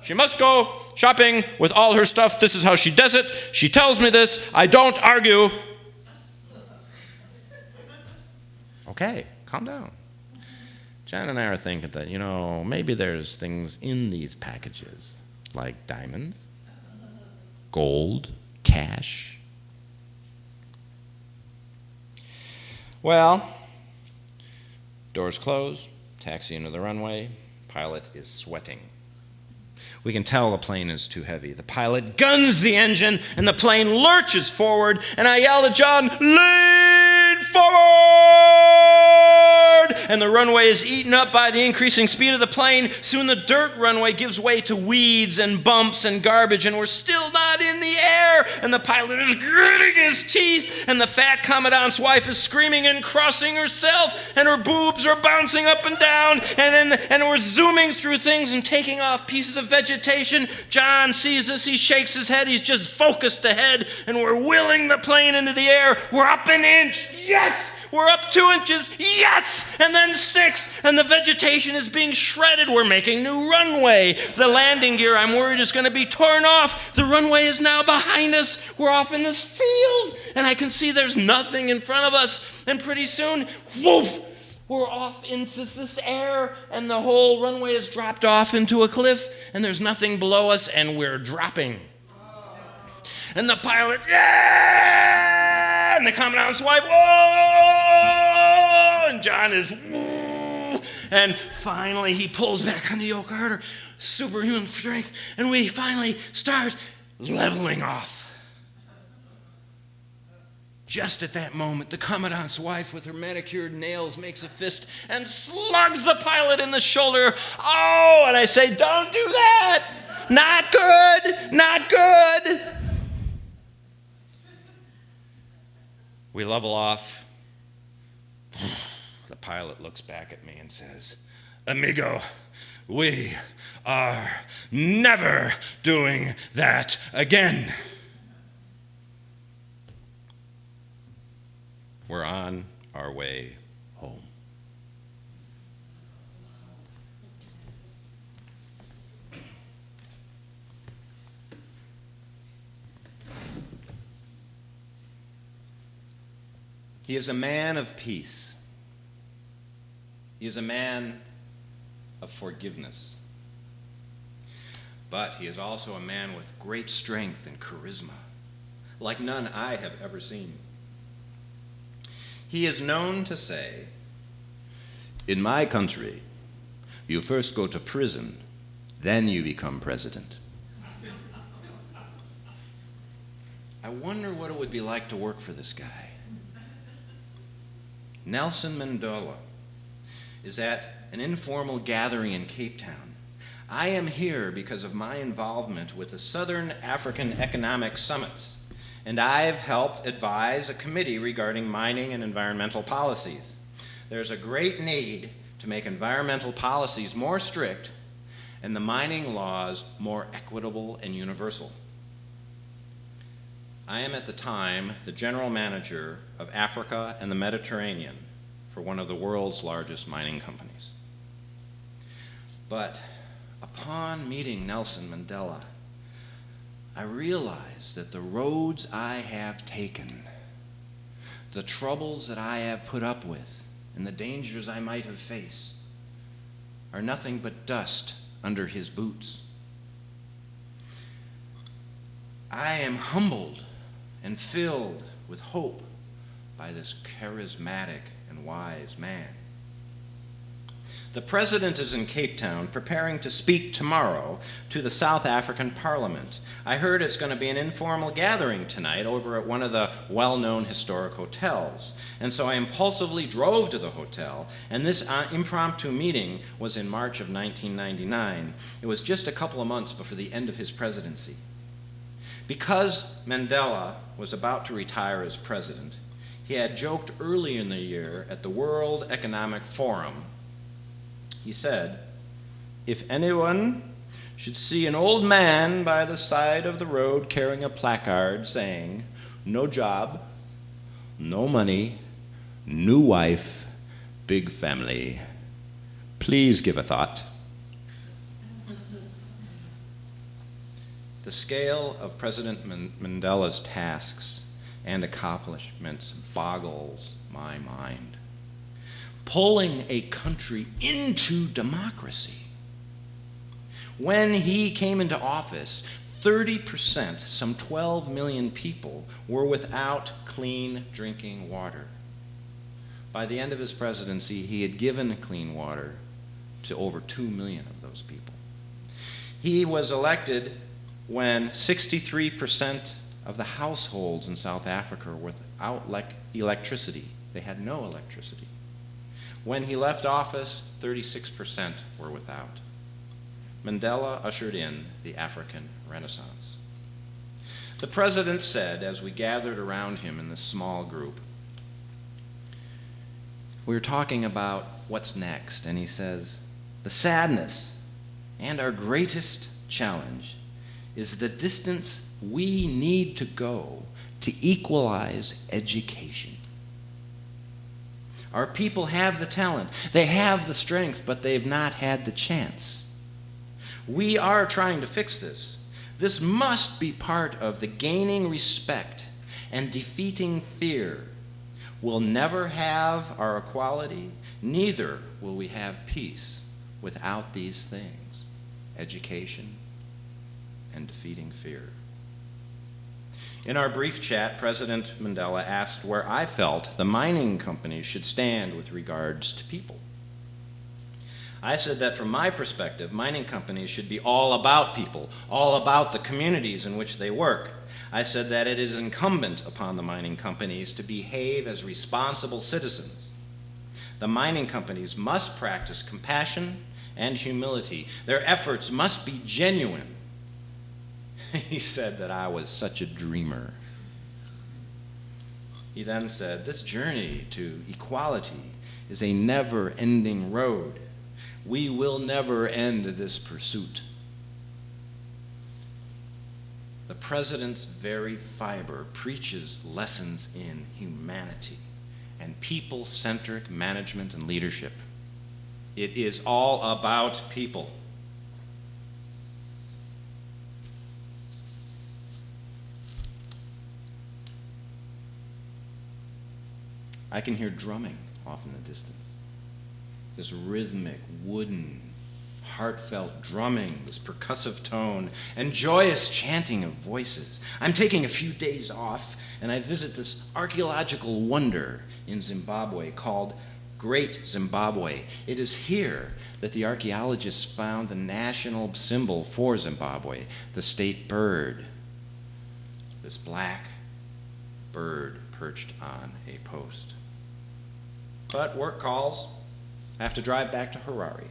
she must go shopping with all her stuff. This is how she does it. She tells me this. I don't argue." Okay, calm down. John and I are thinking that, maybe there's things in these packages, like diamonds, gold, cash. Well, doors close, taxi into the runway. Pilot is sweating. We can tell the plane is too heavy. The pilot guns the engine, and the plane lurches forward, and I yell at John, "Lean forward!" And the runway is eaten up by the increasing speed of the plane. Soon the dirt runway gives way to weeds and bumps and garbage, and we're still not in the air. And the pilot is gritting his teeth, and the fat commandant's wife is screaming and crossing herself, and her boobs are bouncing up and down, and we're zooming through things and taking off pieces of vegetation. John sees us, he shakes his head, he's just focused ahead, and we're wheeling the plane into the air. We're up an inch, yes! We're up 2 inches, yes! And then 6, and the vegetation is being shredded. We're making new runway. The landing gear, I'm worried, is going to be torn off. The runway is now behind us. We're off in this field, and I can see there's nothing in front of us. And pretty soon, whoof, we're off into this air, and the whole runway is dropped off into a cliff, and there's nothing below us, and we're dropping. And the pilot, yeah! And the commandant's wife, whoa! And John is, whoa! And finally he pulls back on the yoke harder, superhuman strength, and we finally start leveling off. Just at that moment, the commandant's wife with her manicured nails makes a fist and slugs the pilot in the shoulder. Oh, and I say, "Don't do that! Not good! Not good!" We level off. The pilot looks back at me and says, "Amigo, we are never doing that again." We're on our way home. He is a man of peace. He is a man of forgiveness. But he is also a man with great strength and charisma, like none I have ever seen. He is known to say, "In my country, you first go to prison, then you become president." I wonder what it would be like to work for this guy. Nelson Mandela is at an informal gathering in Cape Town. I am here because of my involvement with the Southern African Economic Summits, and I've helped advise a committee regarding mining and environmental policies. There's a great need to make environmental policies more strict and the mining laws more equitable and universal. I am at the time the general manager of Africa and the Mediterranean for one of the world's largest mining companies. But upon meeting Nelson Mandela, I realized that the roads I have taken, the troubles that I have put up with, and the dangers I might have faced are nothing but dust under his boots. I am humbled and filled with hope by this charismatic and wise man. The president is in Cape Town preparing to speak tomorrow to the South African Parliament. I heard it's going to be an informal gathering tonight over at one of the well-known historic hotels. And so I impulsively drove to the hotel, and this impromptu meeting was in March of 1999. It was just a couple of months before the end of his presidency. Because Mandela was about to retire as president, he had joked early in the year at the World Economic Forum. He said, "If anyone should see an old man by the side of the road carrying a placard saying, 'No job, no money, new wife, big family,' please give a thought." The scale of President Mandela's tasks and accomplishments boggles my mind. Pulling a country into democracy. When he came into office, 30%, some 12 million people, were without clean drinking water. By the end of his presidency, he had given clean water to over 2 million of those people. He was elected when 63% of the households in South Africa were without electricity. They had no electricity. When he left office, 36% were without. Mandela ushered in the African Renaissance. The president said, as we gathered around him in this small group, we were talking about what's next, and he says, "The sadness and our greatest challenge is the distance we need to go to equalize education. Our people have the talent, they have the strength, but they've not had the chance. We are trying to fix this. This must be part of the gaining respect and defeating fear. We'll never have our equality, neither will we have peace without these things: education and defeating fear." In our brief chat, President Mandela asked where I felt the mining companies should stand with regards to people. I said that from my perspective, mining companies should be all about people, all about the communities in which they work. I said that it is incumbent upon the mining companies to behave as responsible citizens. The mining companies must practice compassion and humility. Their efforts must be genuine. He said that I was such a dreamer. He then said, "This journey to equality is a never-ending road. We will never end this pursuit." The president's very fiber preaches lessons in humanity and people-centric management and leadership. It is all about people. I can hear drumming off in the distance. This rhythmic, wooden, heartfelt drumming, this percussive tone, and joyous chanting of voices. I'm taking a few days off, and I visit this archaeological wonder in Zimbabwe called Great Zimbabwe. It is here that the archaeologists found the national symbol for Zimbabwe, the state bird, this black bird perched on a post. But work calls. I have to drive back to Harare.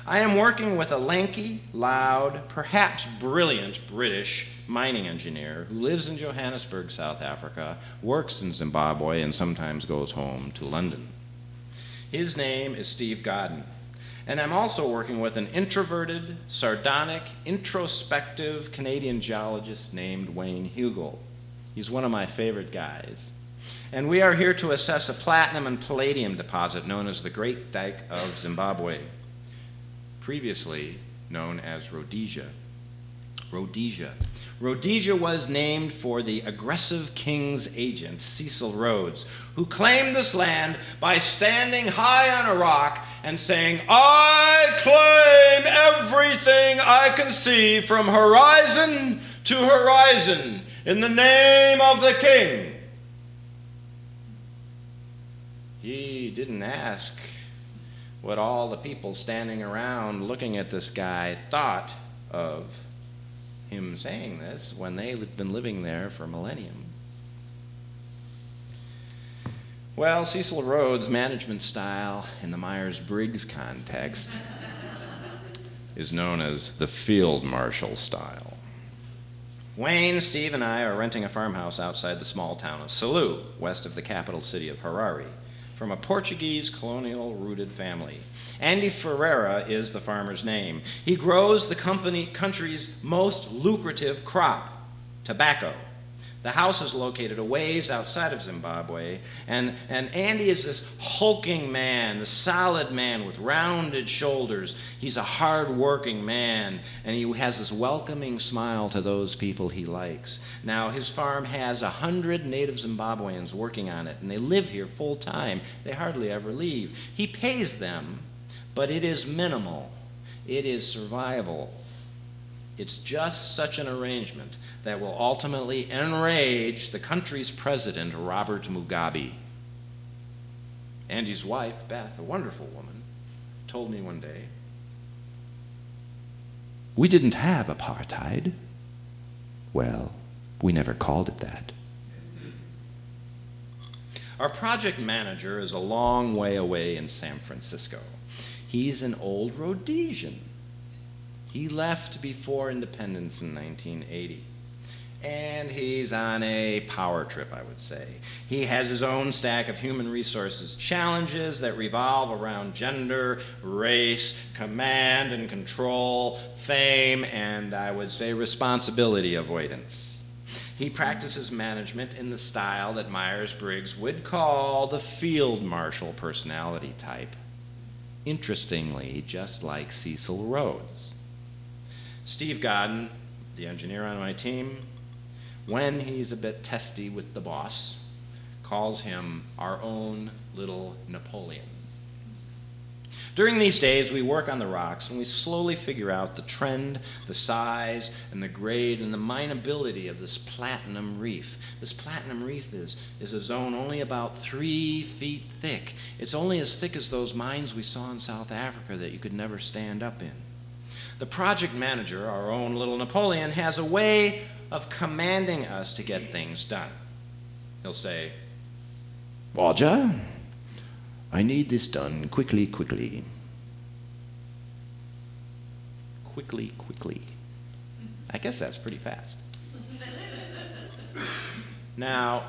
I am working with a lanky, loud, perhaps brilliant British mining engineer who lives in Johannesburg, South Africa, works in Zimbabwe, and sometimes goes home to London. His name is Steve Godden. And I'm also working with an introverted, sardonic, introspective Canadian geologist named Wayne Hugel. He's one of my favorite guys. And we are here to assess a platinum and palladium deposit known as the Great Dyke of Zimbabwe. previously known as Rhodesia. Rhodesia. Rhodesia was named for the aggressive king's agent, Cecil Rhodes, who claimed this land by standing high on a rock and saying, "I claim everything I can see from horizon to horizon in the name of the king." He didn't ask what all the people standing around looking at this guy thought of him saying this when they've been living there for a millennium. Well, Cecil Rhodes' management style in the Myers-Briggs context is known as the field marshal style. Wayne, Steve, and I are renting a farmhouse outside the small town of Salou, west of the capital city of Harare, from a Portuguese colonial-rooted family. Andy Ferreira is the farmer's name. He grows the country's most lucrative crop, tobacco. The house is located a ways outside of Zimbabwe, and Andy is this hulking man, the solid man with rounded shoulders. He's a hard-working man, and he has this welcoming smile to those people he likes. Now, his farm has 100 native Zimbabweans working on it, and they live here full-time. They hardly ever leave. He pays them, but it is minimal. It is survival. It's just such an arrangement that will ultimately enrage the country's president, Robert Mugabe. Andy's wife, Beth, a wonderful woman, told me one day, "We didn't have apartheid. Well, we never called it that." Our project manager is a long way away in San Francisco. He's an old Rhodesian. He left before independence in 1980. And he's on a power trip, I would say. He has his own stack of human resources challenges that revolve around gender, race, command and control, fame, and I would say responsibility avoidance. He practices management in the style that Myers-Briggs would call the field marshal personality type. Interestingly, just like Cecil Rhodes. Steve Godden, the engineer on my team, when he's a bit testy with the boss, calls him our own little Napoleon. During these days, we work on the rocks and we slowly figure out the trend, the size, and the grade and the mineability of this platinum reef. This platinum reef is a zone only about 3 feet thick. It's only as thick as those mines we saw in South Africa that you could never stand up in. The project manager, our own little Napoleon, has a way of commanding us to get things done. He'll say, "Roger, I need this done quickly, quickly." Quickly, quickly. I guess that's pretty fast. Now,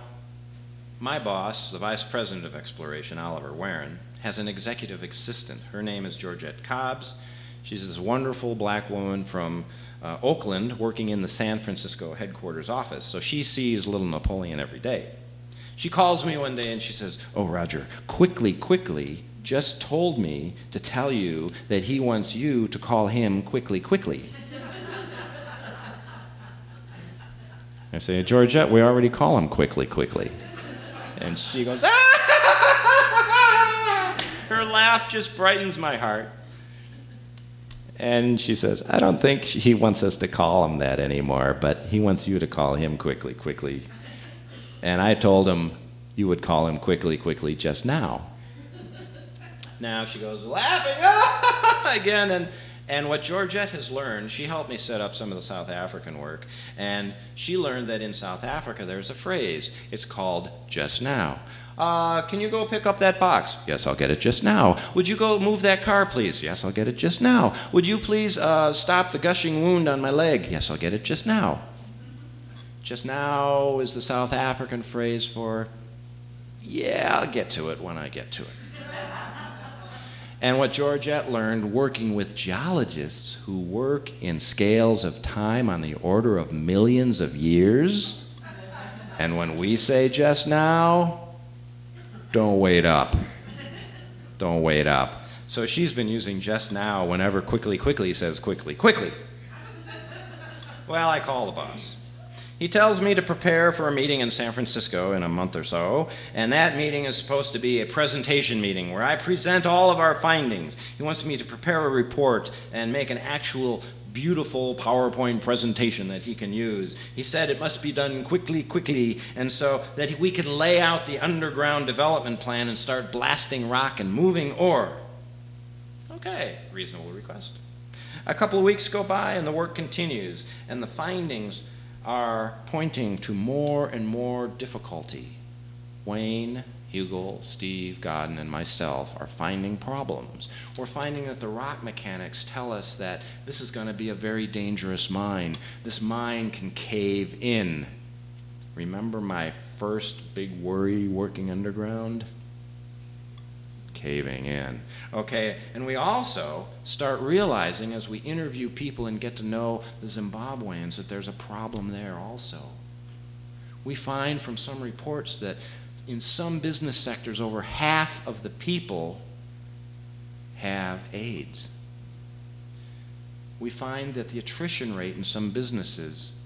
my boss, the vice president of exploration, Oliver Warren, has an executive assistant. Her name is Georgette Cobbs. She's this wonderful black woman from Oakland working in the San Francisco headquarters office. So she sees little Napoleon every day. She calls me one day and she says, "Oh, Roger, quickly, quickly, just told me to tell you that he wants you to call him quickly, quickly." I say, "Georgette, we already call him quickly, quickly." And she goes, "Ah!" Her laugh just brightens my heart. And she says, "I don't think he wants us to call him that anymore, but he wants you to call him quickly, quickly." And I told him you would call him quickly, quickly just now. Now she goes laughing again. And what Georgette has learned, she helped me set up some of the South African work, and she learned that in South Africa there's a phrase. It's called "just now." Can you go pick up that box? Yes, I'll get it just now. Would you go move that car, please? Yes, I'll get it just now. Would you please stop the gushing wound on my leg? Yes, I'll get it just now. Just now is the South African phrase for, yeah, I'll get to it when I get to it. And what Georgette learned working with geologists who work in scales of time on the order of millions of years, and when we say just now, don't wait up. Don't wait up. So she's been using just now whenever quickly says quickly. Well, I call the boss. He tells me to prepare for a meeting in San Francisco in a month or so, and that meeting is supposed to be a presentation meeting where I present all of our findings. He wants me to prepare a report and make an actual beautiful PowerPoint presentation that he can use. He said it must be done quickly, and so that we can lay out the underground development plan and start blasting rock and moving ore. Okay, reasonable request. A couple of weeks go by and the work continues, and the findings are pointing to more and more difficulty. Wayne, Hugo, Steve, Godden, and myself are finding problems. We're finding that the rock mechanics tell us that this is going to be a very dangerous mine. This mine can cave in. Remember my first big worry working underground? Caving in. Okay, and we also start realizing as we interview people and get to know the Zimbabweans that there's a problem there also. We find from some reports that in some business sectors over half of the people have AIDS. We find that the attrition rate in some businesses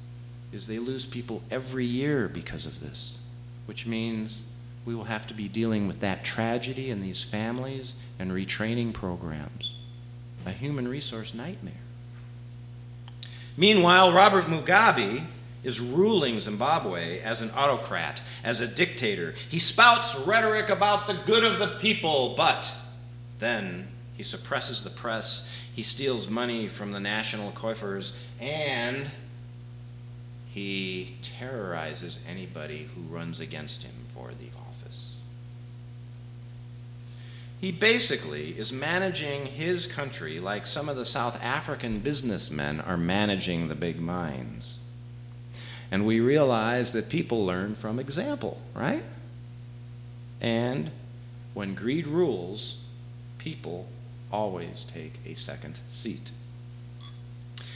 is they lose people every year because of this, which means we will have to be dealing with that tragedy in these families and retraining programs. A human resource nightmare. Meanwhile, Robert Mugabe is ruling Zimbabwe as an autocrat, as a dictator. He spouts rhetoric about the good of the people, but then he suppresses the press, he steals money from the national coffers, and he terrorizes anybody who runs against him for the office. He basically is managing his country like some of the South African businessmen are managing the big mines. And we realize that people learn from example, right? And when greed rules, people always take a second seat.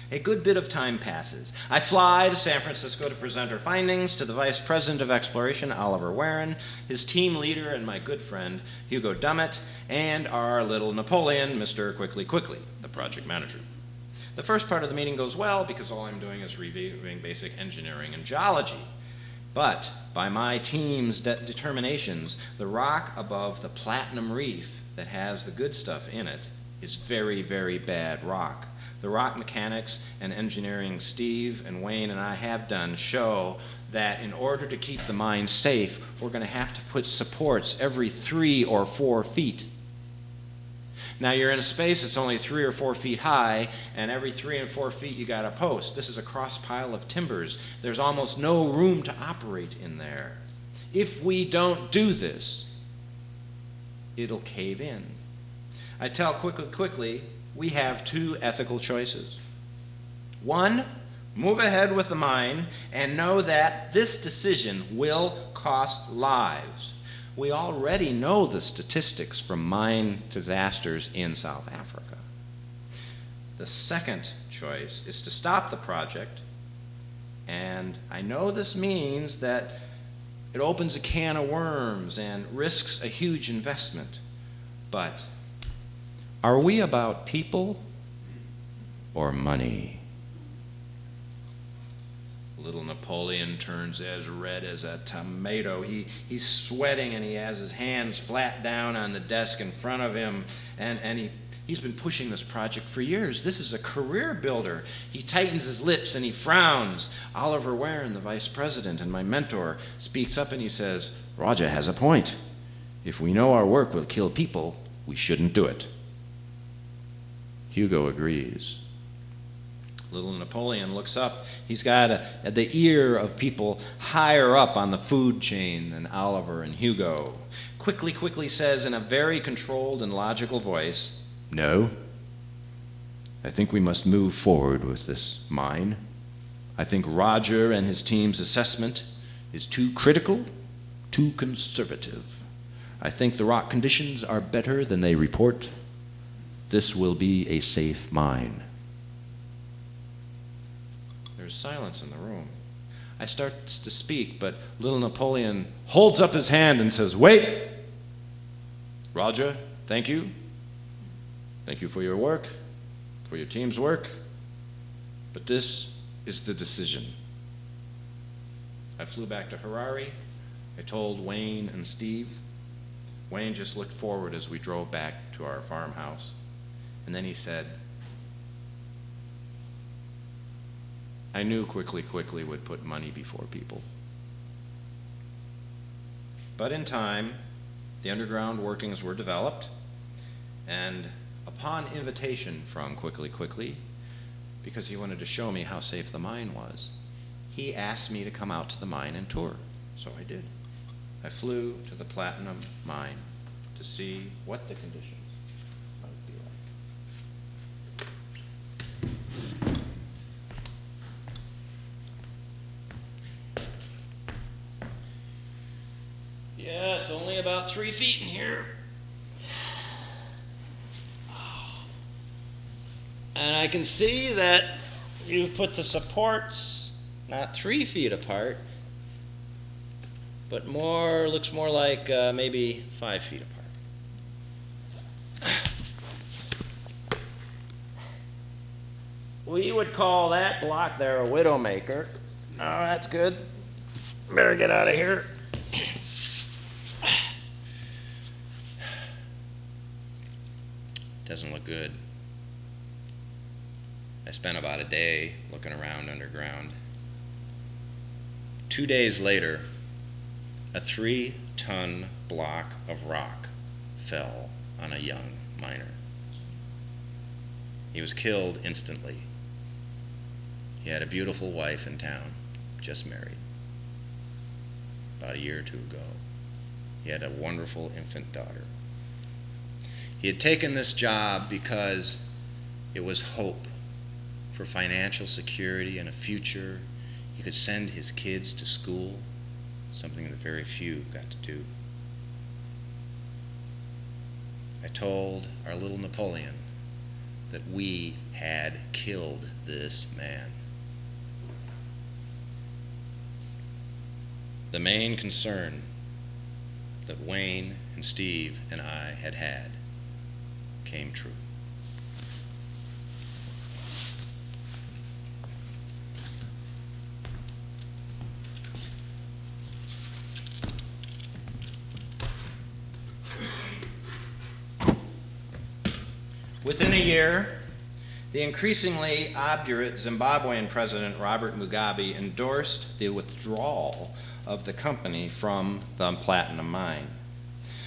A good bit of time passes. I fly to San Francisco to present our findings to the Vice President of Exploration, Oliver Warren, his team leader and my good friend, Hugo Dummett, and our little Napoleon, Mr. Quickly, the project manager. The first part of the meeting goes well because all I'm doing is reviewing basic engineering and geology. But by my team's determinations, the rock above the Platinum Reef that has the good stuff in it is very, very bad rock. The rock mechanics and engineering Steve and Wayne and I have done show that in order to keep the mine safe, we're going to have to put supports every 3 or 4 feet. Now you're in a space that's only 3 or 4 feet high, and every 3 and 4 feet you got a post. This is a cross pile of timbers. There's almost no room to operate in there. If we don't do this, it'll cave in. I tell quickly, we have 2 ethical choices. 1, move ahead with the mine and know that this decision will cost lives. We already know the statistics from mine disasters in South Africa. The second choice is to stop the project, and I know this means that it opens a can of worms and risks a huge investment, but are we about people or money? Little Napoleon turns as red as a tomato. He's sweating and he has his hands flat down on the desk in front of him, and he's been pushing this project for years. This is a career builder. He tightens his lips and he frowns. Oliver Warren, the vice president and my mentor, speaks up and he says, "Roger has a point. If we know our work will kill people, we shouldn't do it." Hugo agrees. Little Napoleon looks up. He's got the ear of people higher up on the food chain than Oliver and Hugo. Quickly says in a very controlled and logical voice, "No, I think we must move forward with this mine. I think Roger and his team's assessment is too critical, too conservative. I think the rock conditions are better than they report. This will be a safe mine." There's silence in the room. I start to speak, but little Napoleon holds up his hand and says, "Wait! Roger, thank you. Thank you for your work, for your team's work, but this is the decision. I flew back to Harare. I told Wayne and Steve. Wayne just looked forward as we drove back to our farmhouse, and then he said, I knew quickly would put money before people. But in time, the underground workings were developed, and upon invitation from Quickly, because he wanted to show me how safe the mine was, he asked me to come out to the mine and tour. So I did. I flew to the platinum mine to see what the conditions might be like. Yeah, it's only about 3 feet in here. And I can see that you've put the supports not 3 feet apart, but looks more like maybe 5 feet apart. We would call that block there a widowmaker. Oh, that's good. Better get out of here. Doesn't look good. I spent about a day looking around underground. 2 days later, a 3-ton block of rock fell on a young miner. He was killed instantly. He had a beautiful wife in town, just married, about a year or two ago. He had a wonderful infant daughter. He had taken this job because it was hope for financial security and a future. He could send his kids to school, something that very few got to do. I told our little Napoleon that we had killed this man. The main concern that Wayne and Steve and I had came true. Within a year, the increasingly obdurate Zimbabwean President Robert Mugabe endorsed the withdrawal of the company from the platinum mine.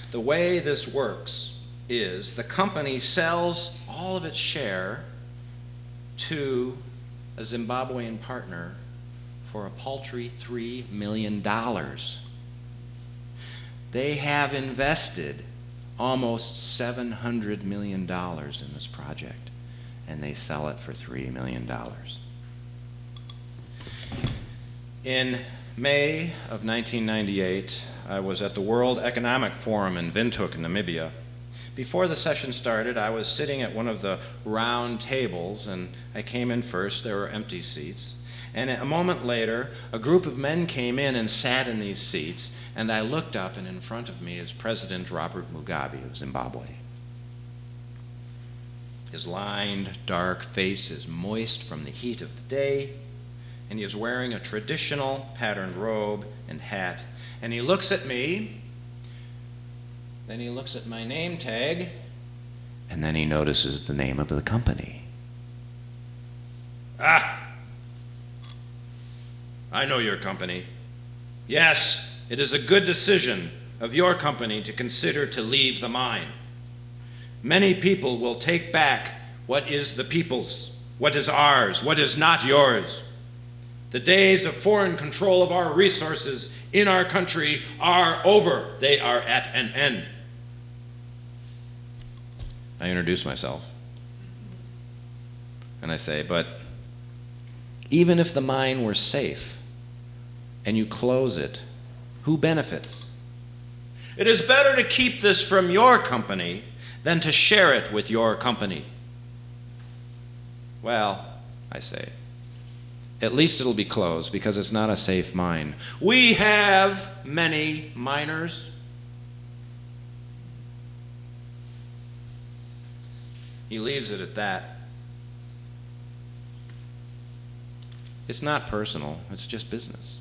The way this works is the company sells all of its share to a Zimbabwean partner for a paltry $3 million. They have invested almost $700 million in this project, and they sell it for $3 million. In May of 1998, I was at the World Economic Forum in Windhoek, Namibia. Before the session started, I was sitting at one of the round tables, and I came in first. There were empty seats. And a moment later, a group of men came in and sat in these seats, and I looked up, and in front of me is President Robert Mugabe of Zimbabwe. His lined, dark face is moist from the heat of the day, and he is wearing a traditional patterned robe and hat. And he looks at me, then he looks at my name tag, and then he notices the name of the company. Ah! I know your company. Yes, it is a good decision of your company to consider to leave the mine. Many people will take back what is the people's, what is ours, what is not yours. The days of foreign control of our resources in our country are over. They are at an end. I introduce myself. And I say, but even if the mine were safe and you close it, who benefits? It is better to keep this from your company than to share it with your company. Well, I say, at least it'll be closed because it's not a safe mine. We have many miners. He leaves it at that. It's not personal, it's just business.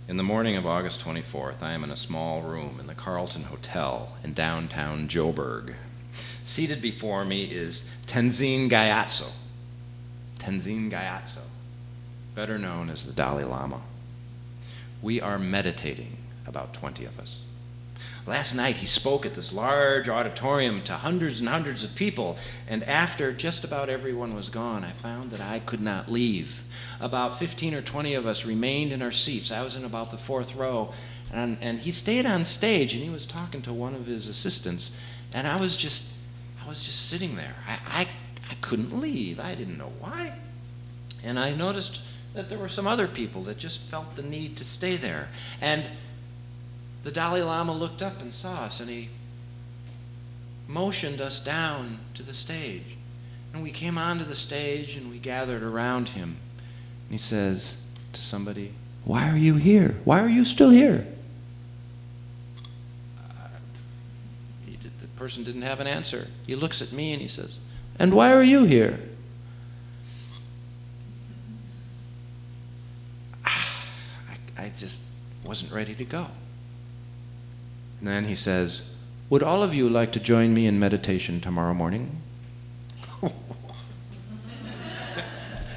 In the morning of August 24th, I am in a small room in the Carlton Hotel in downtown Joburg. Seated before me is Tenzin Gyatso. Tenzin Gyatso, better known as the Dalai Lama. We are meditating, about 20 of us. Last night he spoke at this large auditorium to hundreds and hundreds of people, and after just about everyone was gone, I found that I could not leave. About 15 or 20 of us remained in our seats. I was in about the fourth row, and he stayed on stage, and he was talking to one of his assistants, and I was just sitting there. I couldn't leave. I didn't know why. And I noticed that there were some other people that just felt the need to stay there. And the Dalai Lama looked up and saw us, and he motioned us down to the stage. And we came onto the stage, and we gathered around him. And he says to somebody, "Why are you here? Why are you still here?" The person didn't have an answer. He looks at me and he says, "And why are you here?" I just wasn't ready to go. And then he says, "Would all of you like to join me in meditation tomorrow morning?"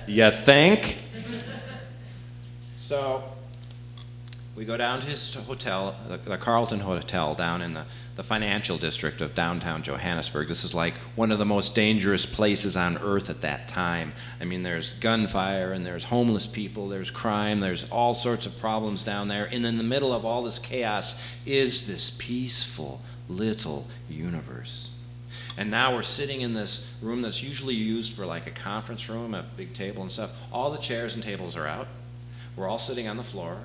You think? So we go down to his hotel, the Carlton Hotel, down in the financial district of downtown Johannesburg. This is like one of the most dangerous places on earth at that time. I mean, there's gunfire, and there's homeless people, there's crime, there's all sorts of problems down there. And in the middle of all this chaos is this peaceful little universe. And now we're sitting in this room that's usually used for like a conference room, a big table and stuff. All the chairs and tables are out. We're all sitting on the floor,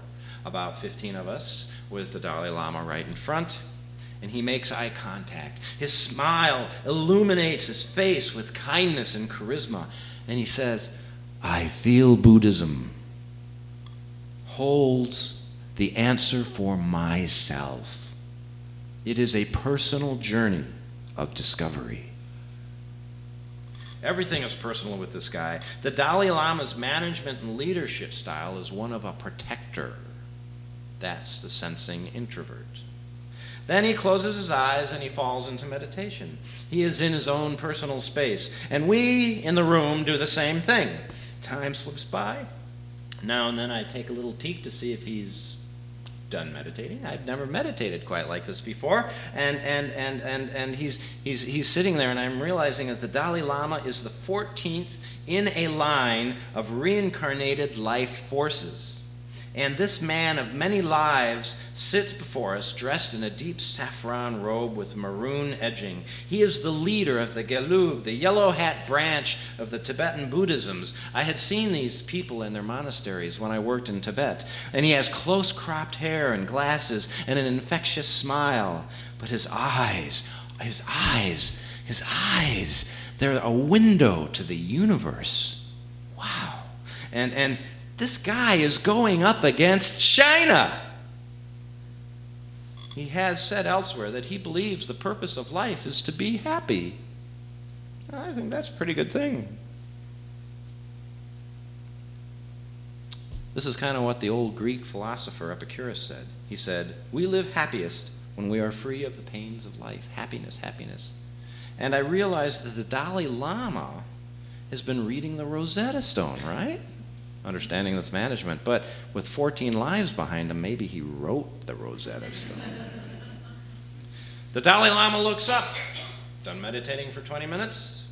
about 15 of us, with the Dalai Lama right in front. And he makes eye contact. His smile illuminates his face with kindness and charisma. And he says, "I feel Buddhism holds the answer for myself. It is a personal journey of discovery." Everything is personal with this guy. The Dalai Lama's management and leadership style is one of a protector. That's the sensing introvert. Then he closes his eyes and he falls into meditation. He is in his own personal space. And we in the room do the same thing. Time slips by. Now and then I take a little peek to see if he's done meditating. I've never meditated quite like this before. And he's sitting there, and I'm realizing that the Dalai Lama is the 14th in a line of reincarnated life forces. And this man of many lives sits before us dressed in a deep saffron robe with maroon edging. He is the leader of the Gelug, the yellow hat branch of the Tibetan Buddhisms. I had seen these people in their monasteries when I worked in Tibet. And he has close cropped hair and glasses and an infectious smile. But his eyes, they're a window to the universe. Wow. And this guy is going up against China. He has said elsewhere that he believes the purpose of life is to be happy. I think that's a pretty good thing. This is kind of what the old Greek philosopher Epicurus said. He said, "We live happiest when we are free of the pains of life." Happiness, happiness. And I realized that the Dalai Lama has been reading the Rosetta Stone, right? Understanding this management, but with 14 lives behind him, maybe he wrote the Rosetta Stone. The Dalai Lama looks up, done meditating for 20 minutes,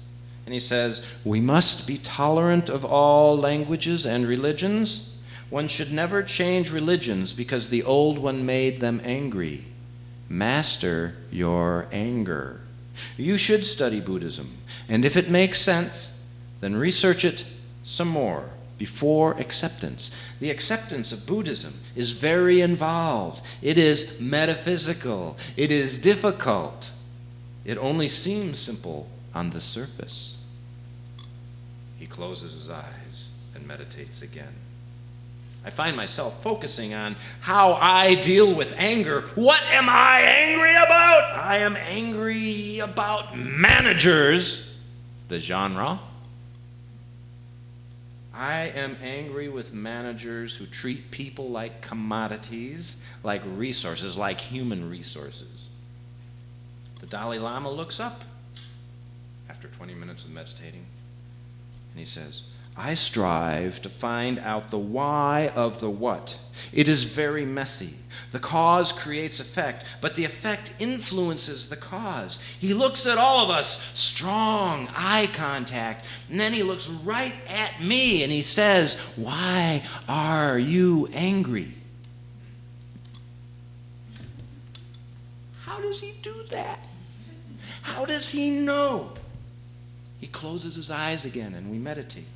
and he says, "We must be tolerant of all languages and religions. One should never change religions because the old one made them angry. Master your anger. You should study Buddhism, and if it makes sense, then research it some more before acceptance. The acceptance of Buddhism is very involved. It is metaphysical. It is difficult. It only seems simple on the surface." He closes his eyes and meditates again. I find myself focusing on how I deal with anger. What am I angry about? I am angry about managers, the genre. I am angry with managers who treat people like commodities, like resources, like human resources. The Dalai Lama looks up after 20 minutes of meditating, and he says, I strive to find out the why of the what. It is very messy. The cause creates effect, but the effect influences the cause. He looks at all of us, strong eye contact, and then he looks right at me and he says, why are you angry? How does he do that? How does he know? He closes his eyes again and we meditate.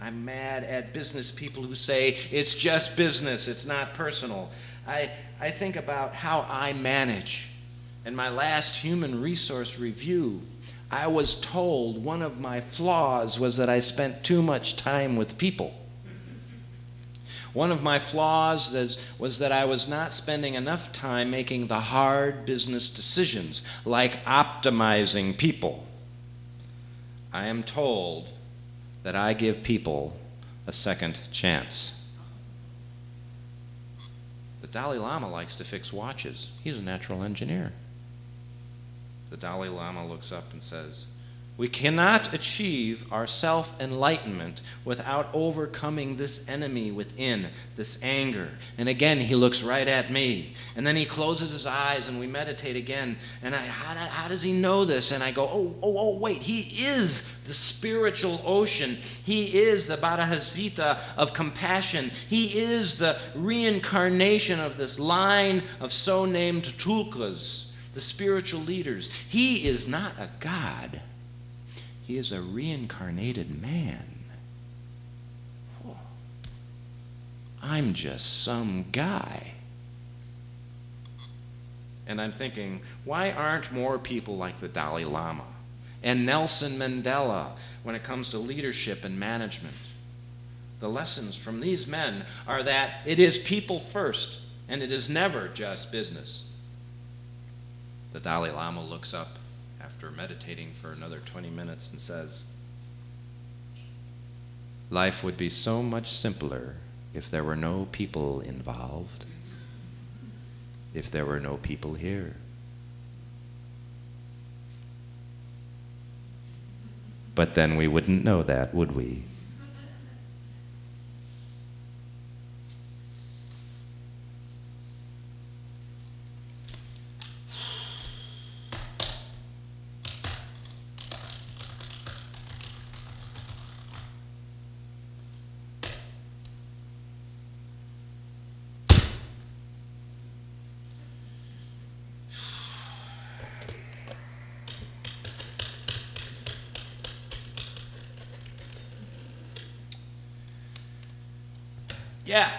I'm mad at business people who say, it's just business, it's not personal. I think about how I manage. In my last human resource review, I was told one of my flaws was that I spent too much time with people. One of my flaws was that I was not spending enough time making the hard business decisions, like optimizing people. I am told that I give people a second chance. The Dalai Lama likes to fix watches. He's a natural engineer. The Dalai Lama looks up and says, we cannot achieve our self-enlightenment without overcoming this enemy within, this anger. And again, he looks right at me. And then he closes his eyes and we meditate again. And how does he know this? And I go, wait, he is the spiritual ocean. He is the Bharahasita of compassion. He is the reincarnation of this line of so-named tulkas, the spiritual leaders. He is not a god. He is a reincarnated man. I'm just some guy. And I'm thinking, why aren't more people like the Dalai Lama and Nelson Mandela when it comes to leadership and management? The lessons from these men are that it is people first, and it is never just business. The Dalai Lama looks up after meditating for another 20 minutes and says, life would be so much simpler if there were no people involved, if there were no people here. But then we wouldn't know that, would we? Yeah.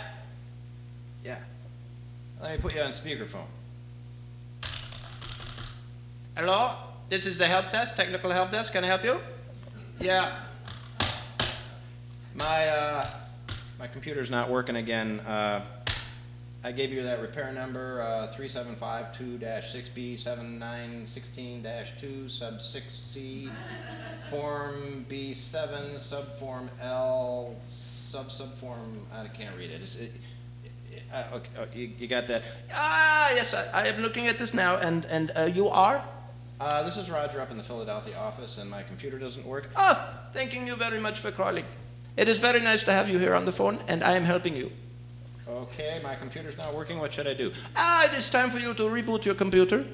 Let me put you on speakerphone. Hello, this is the help desk, technical help desk. Can I help you? Yeah. My computer's not working again. I gave you that repair number, 3752-6B7916-2, sub 6C, form B7, subform L, subform, I can't read it. You got that? Yes, I am looking at this now, and you are? This is Roger up in the Philadelphia office, and my computer doesn't work. Thanking you very much for calling. It is very nice to have you here on the phone, and I am helping you. Okay, my computer's not working. What should I do? It is time for you to reboot your computer.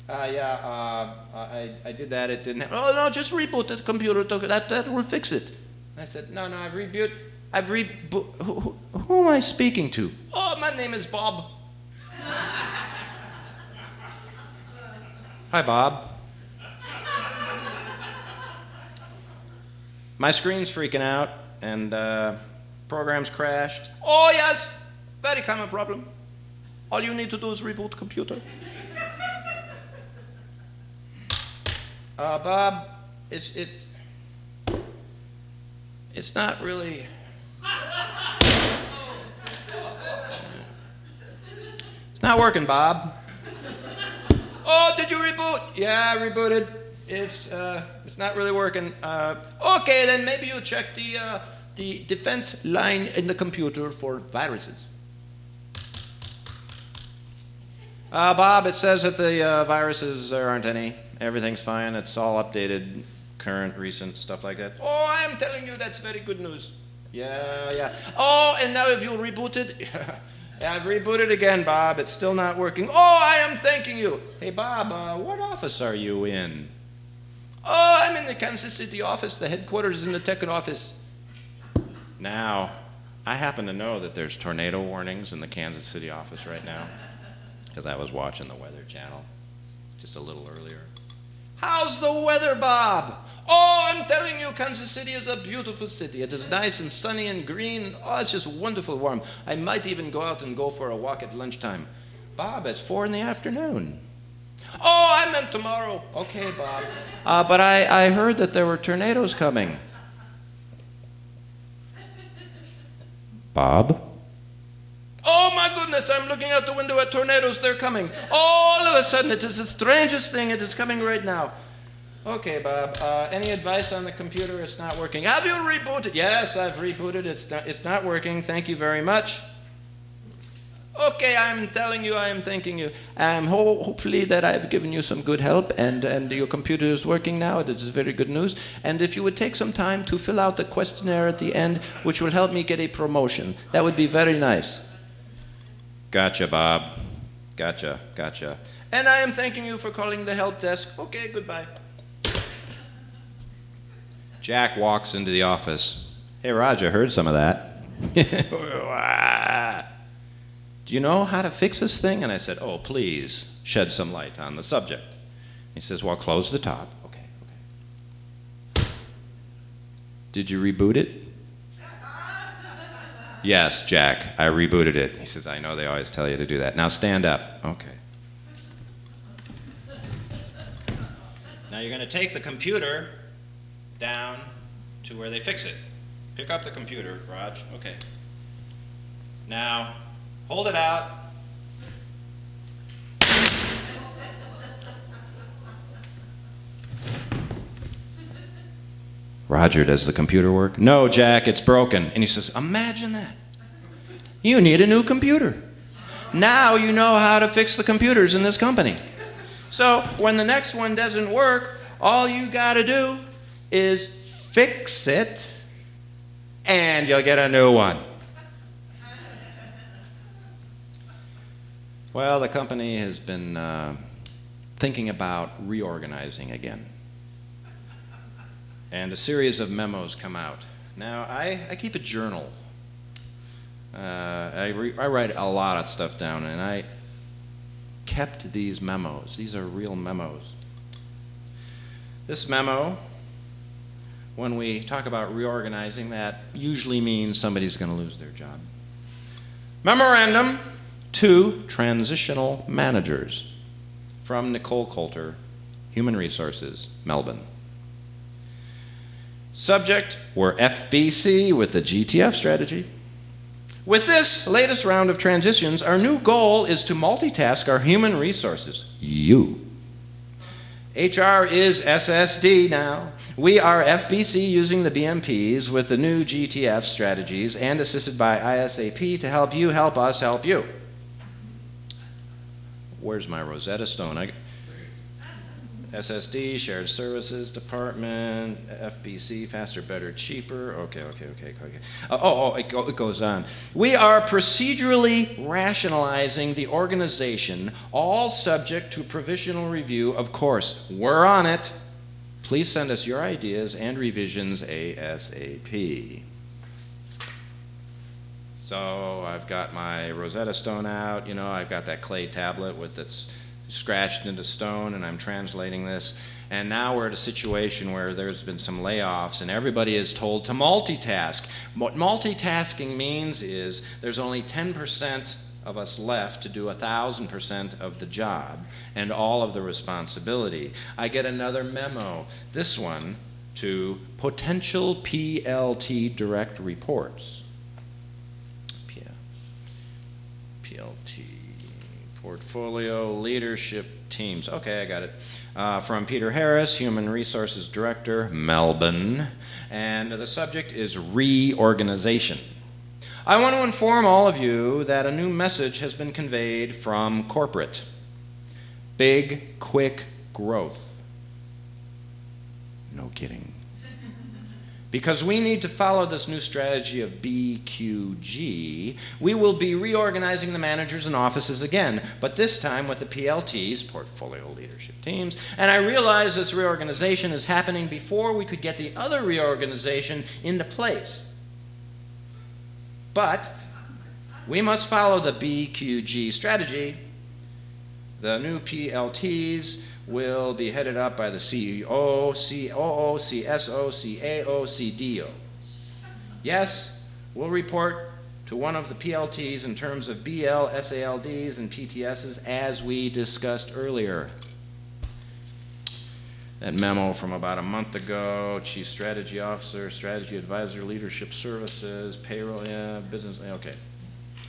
I did that. It didn't happen. Oh, no, just reboot the computer. That will fix it. I said, no, I've rebooted. Who am I speaking to? Oh, my name is Bob. Hi, Bob. My screen's freaking out, and program's crashed. Oh, yes. Very common problem. All you need to do is reboot the computer. Bob, it's not really... Not working, Bob. Oh, did you reboot? Yeah, I rebooted. It's not really working. Okay, then maybe you check the defense line in the computer for viruses. Bob, it says that the viruses, there aren't any. Everything's fine. It's all updated, current, recent, stuff like that. Oh, I am telling you, that's very good news. Yeah. Oh, and now if you rebooted, I've rebooted again, Bob. It's still not working. oh, I am thanking you. Hey, Bob, what office are you in? Oh, I'm in the Kansas City office. The headquarters is in the Tech office. Now, I happen to know that there's tornado warnings in the Kansas City office right now, because I was watching the Weather Channel just a little earlier. How's the weather, Bob? Oh, I'm telling you, Kansas City is a beautiful city. It is nice and sunny and green. Oh, it's just wonderful warm. I might even go out and go for a walk at lunchtime. Bob, it's 4 p.m. Oh, I meant tomorrow. Okay, Bob. But I heard that there were tornadoes coming. Bob? Oh, my goodness, I'm looking out the window at tornadoes. They're coming. All of a sudden, it is the strangest thing. It is coming right now. Okay, Bob. Any advice on the computer? It's not working. Have you rebooted? Yes, I've rebooted. It's not working. Thank you very much. Okay, I'm telling you, I am thanking you. Hopefully that I've given you some good help, and your computer is working now. It is very good news. And if you would take some time to fill out the questionnaire at the end, which will help me get a promotion, that would be very nice. Gotcha, Bob. Gotcha. And I am thanking you for calling the help desk. Okay, goodbye. Jack walks into the office. Hey, Roger, heard some of that. Do you know how to fix this thing? And I said, oh, please shed some light on the subject. He says, well, close the top. Okay. Did you reboot it? Yes, Jack, I rebooted it. He says, I know they always tell you to do that. Now stand up. Okay. Now you're going to take the computer down to where they fix it. Pick up the computer, Raj. Okay. Now, hold it out. Roger, does the computer work? No, Jack, it's broken. And he says, imagine that. You need a new computer. Now you know how to fix the computers in this company. So when the next one doesn't work, all you got to do is fix it, and you'll get a new one. Well, the company has been thinking about reorganizing again. And a series of memos come out. Now, I keep a journal. I write a lot of stuff down, and I kept these memos. These are real memos. This memo, when we talk about reorganizing, that usually means somebody's going to lose their job. Memorandum to transitional managers from Nicole Coulter, Human Resources, Melbourne. Subject, we're FBC with the GTF strategy. With this latest round of transitions, our new goal is to multitask our human resources. You. HR is SSD now. We are FBC using the BMPs with the new GTF strategies and assisted by ISAP to help you help us help you. Where's my Rosetta Stone? SSD, Shared Services Department, FBC, faster, better, cheaper. Okay. It goes on. We are procedurally rationalizing the organization, all subject to provisional review. Of course, we're on it. Please send us your ideas and revisions ASAP. So I've got my Rosetta Stone out. You know, I've got that clay tablet with its scratched into stone, and I'm translating this. And now we're at a situation where there's been some layoffs, and everybody is told to multitask. What multitasking means is there's only 10% of us left to do 1,000% of the job and all of the responsibility. I get another memo, this one, to potential PLT direct reports. PLT Portfolio leadership teams. Okay, I got it. From Peter Harris, Human Resources Director, Melbourne. And the subject is reorganization. I want to inform all of you that a new message has been conveyed from corporate. Big, quick growth. No kidding. Because we need to follow this new strategy of BQG, we will be reorganizing the managers and offices again, but this time with the PLTs, Portfolio Leadership Teams, and I realize this reorganization is happening before we could get the other reorganization into place. But we must follow the BQG strategy. The new PLTs will be headed up by the CEO, COO, CSO, CAO, CDO. Yes, we'll report to one of the PLTs in terms of BL, SALDs, and PTSs as we discussed earlier. That memo from about a month ago, Chief Strategy Officer, Strategy Advisor, Leadership Services, Payroll, yeah, business, okay.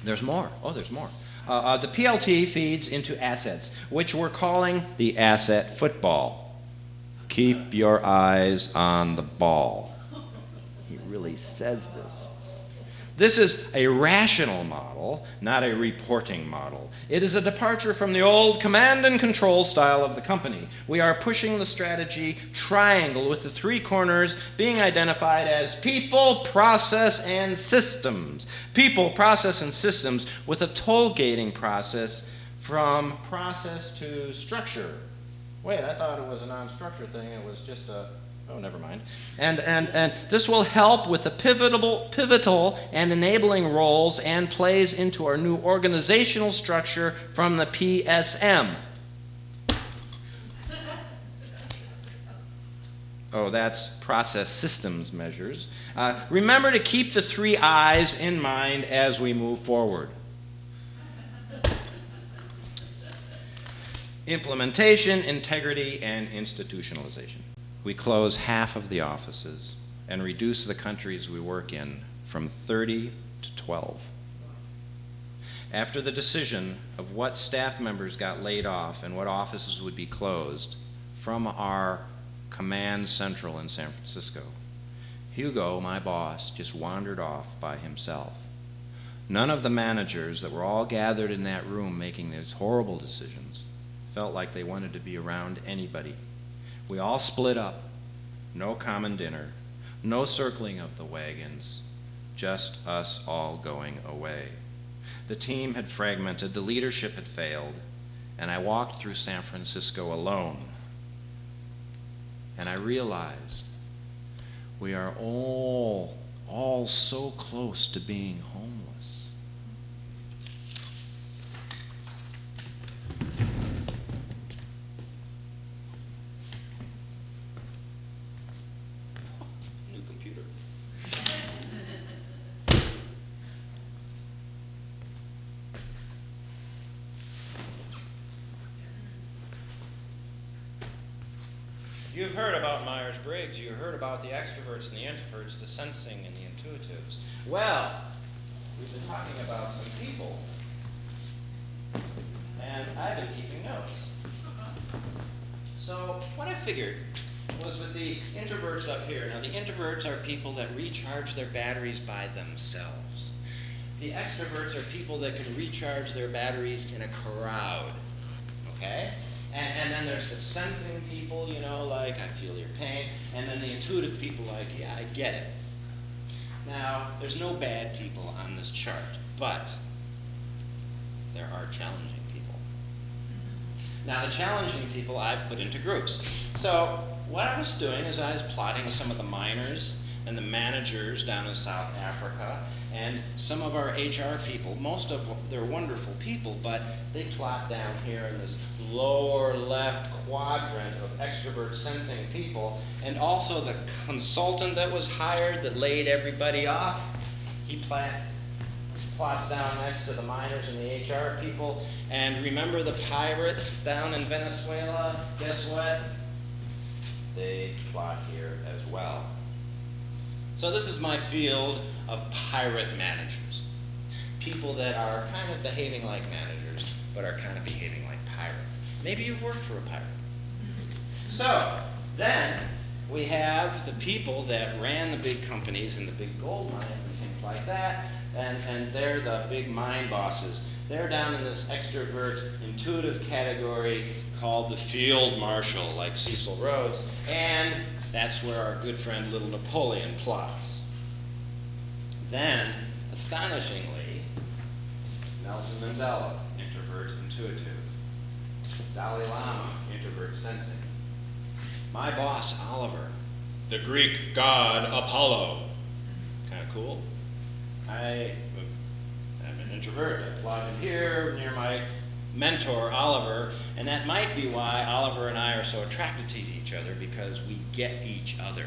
There's more. Oh, there's more. The PLT feeds into assets, which we're calling the asset football. Keep your eyes on the ball. He really says this. This is a rational model, not a reporting model. It is a departure from the old command and control style of the company. We are pushing the strategy triangle with the three corners being identified as people, process, and systems. People, process, and systems with a toll gating process from process to structure. Wait, I thought it was a non-structure thing. It was just a... Oh, never mind. And this will help with the pivotal and enabling roles and plays into our new organizational structure from the PSM. Oh, that's process systems measures. Remember to keep the three I's in mind as we move forward. Implementation, integrity, and institutionalization. We close half of the offices and reduce the countries we work in from 30 to 12. After the decision of what staff members got laid off and what offices would be closed from our command central in San Francisco, Hugo, my boss, just wandered off by himself. None of the managers that were all gathered in that room making these horrible decisions felt like they wanted to be around anybody. We all split up. No common dinner. No circling of the wagons. Just us all going away. The team had fragmented. The leadership had failed. And I walked through San Francisco alone. And I realized we are all so close to being homeless. You've heard about Myers-Briggs. You heard about the extroverts and the introverts, the sensing and the intuitives. Well, we've been talking about some people, and I've been keeping notes. So what I figured was with the introverts up here. Now, the introverts are people that recharge their batteries by themselves. The extroverts are people that can recharge their batteries in a crowd, okay? And then there's the sensing people, you know, like, I feel your pain. And then the intuitive people, like, yeah, I get it. Now, there's no bad people on this chart, but there are challenging people. Now, the challenging people I've put into groups. So what I was doing is I was plotting some of the miners and the managers down in South Africa, and some of our HR people. Most of them, they're wonderful people, but they plot down here in this lower left quadrant of extrovert sensing people, and also the consultant that was hired that laid everybody off, he plots down next to the miners and the HR people. And remember the pirates down in Venezuela? Guess what? They plot here as well. So this is my field of pirate managers. People that are kind of behaving like managers, but are kind of behaving like pirates. Maybe you've worked for a pirate. So, then we have the people that ran the big companies and the big gold mines and things like that, and they're the big mine bosses. They're down in this extrovert, intuitive category called the field marshal, like Cecil Rhodes, and that's where our good friend Little Napoleon plots. Then, astonishingly, Nelson Mandela, introvert, intuitive. Dalai Lama, introvert, sensing. My boss, Oliver, the Greek god Apollo. Kind of cool. I'm an introvert. I plot in here near my mentor, Oliver, and that might be why Oliver and I are so attracted to each other, because we get each other.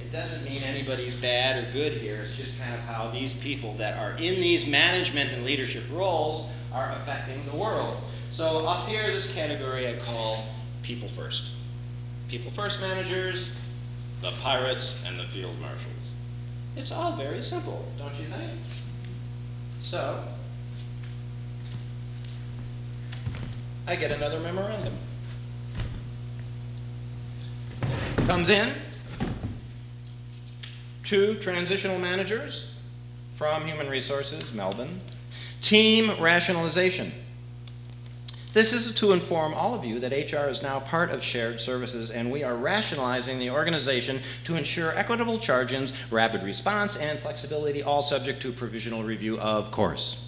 It doesn't mean anybody's bad or good here. It's just kind of how these people that are in these management and leadership roles are affecting the world. So up here, this category I call people first. People first managers, the pirates, and the field marshals. It's all very simple, don't you think? So, I get another memorandum. Comes in, 2 transitional managers from Human Resources, Melbourne. Team rationalization. This is to inform all of you that HR is now part of shared services, and we are rationalizing the organization to ensure equitable charge-ins, rapid response, and flexibility, all subject to provisional review, of course.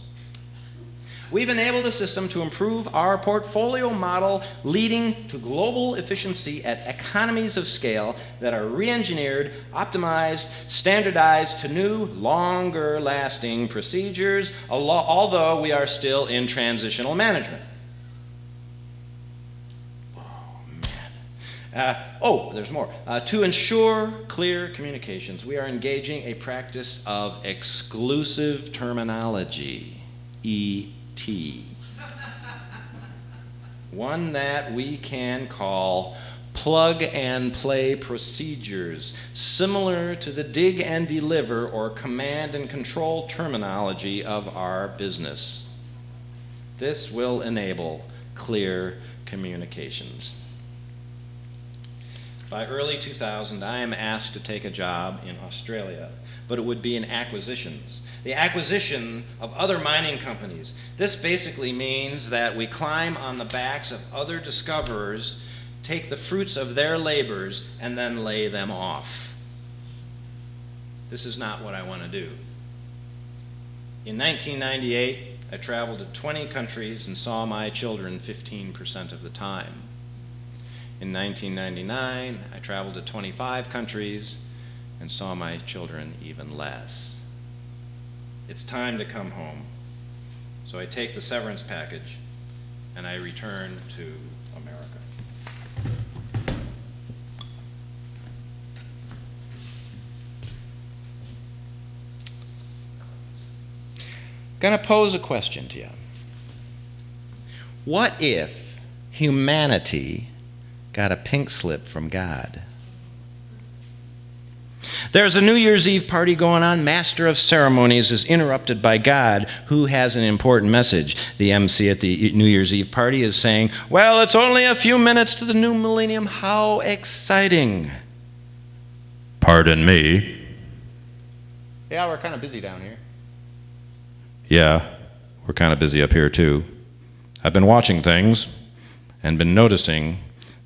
We've enabled a system to improve our portfolio model, leading to global efficiency at economies of scale that are re-engineered, optimized, standardized to new, longer-lasting procedures, although we are still in transitional management. There's more. To ensure clear communications, we are engaging a practice of exclusive terminology, ET. One that we can call plug and play procedures, similar to the dig and deliver or command and control terminology of our business. This will enable clear communications. By early 2000, I am asked to take a job in Australia, but it would be in acquisitions. The acquisition of other mining companies. This basically means that we climb on the backs of other discoverers, take the fruits of their labors, and then lay them off. This is not what I want to do. In 1998, I traveled to 20 countries and saw my children 15% of the time. In 1999, I traveled to 25 countries and saw my children even less. It's time to come home. So I take the severance package and I return to America. Gonna pose a question to you. What if humanity got a pink slip from God? There's a New Year's Eve party going on. Master of Ceremonies is interrupted by God, who has an important message. The MC at the New Year's Eve party is saying, "Well, it's only a few minutes to the new millennium. How exciting." Pardon me. Yeah, we're kind of busy down here. Yeah, we're kind of busy up here too. I've been watching things and been noticing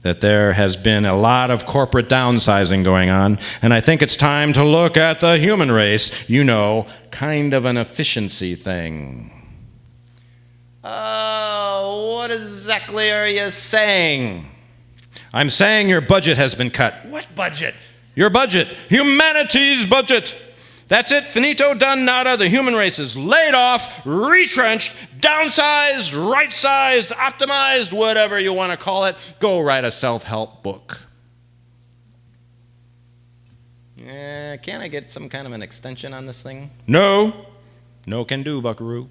that there has been a lot of corporate downsizing going on, and I think it's time to look at the human race. You know, kind of an efficiency thing. Oh, what exactly are you saying? I'm saying your budget has been cut. What budget? Your budget. Humanity's budget. That's it, finito, done, nada. The human race is laid off, retrenched, downsized, right-sized, optimized, whatever you want to call it. Go write a self-help book. Can't I get some kind of an extension on this thing? No. No can do, buckaroo.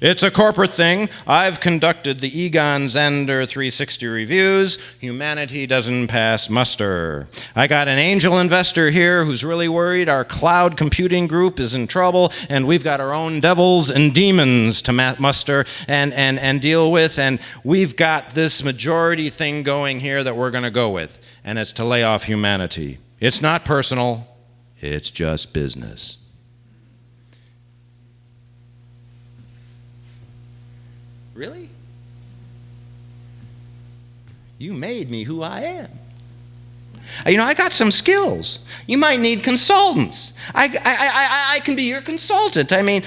It's a corporate thing. I've conducted the Egon Zehnder 360 reviews. Humanity doesn't pass muster. I got an angel investor here who's really worried our cloud computing group is in trouble, and we've got our own devils and demons to muster and deal with, and we've got this majority thing going here that we're going to go with, and it's to lay off humanity. It's not personal. It's just business. Really? You made me who I am. I got some skills. You might need consultants. I can be your consultant. I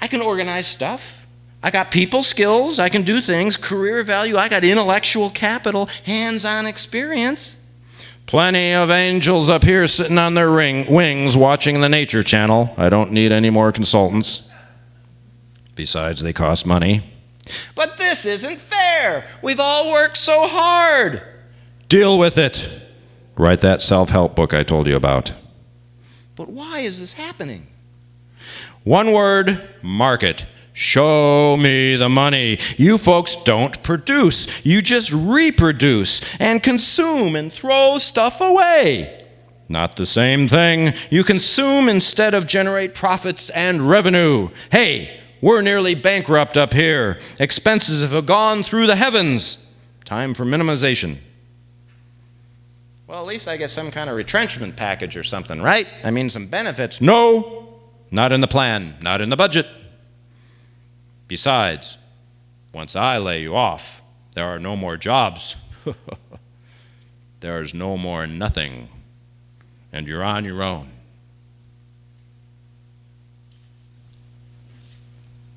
can organize stuff. I got people skills. I can do things, career value. I got intellectual capital, hands-on experience. Plenty of angels up here sitting on their wings watching the Nature Channel. I don't need any more consultants. Besides, they cost money. But this isn't fair. We've all worked so hard. Deal with it. Write that self-help book I told you about. But why is this happening? One word, market. Show me the money. You folks don't produce. You just reproduce and consume and throw stuff away. Not the same thing. You consume instead of generate profits and revenue. Hey, we're nearly bankrupt up here. Expenses have gone through the heavens. Time for minimization. Well, at least I get some kind of retrenchment package or something, right? Some benefits. No, not in the plan, not in the budget. Besides, once I lay you off, there are no more jobs. There's no more nothing. And you're on your own.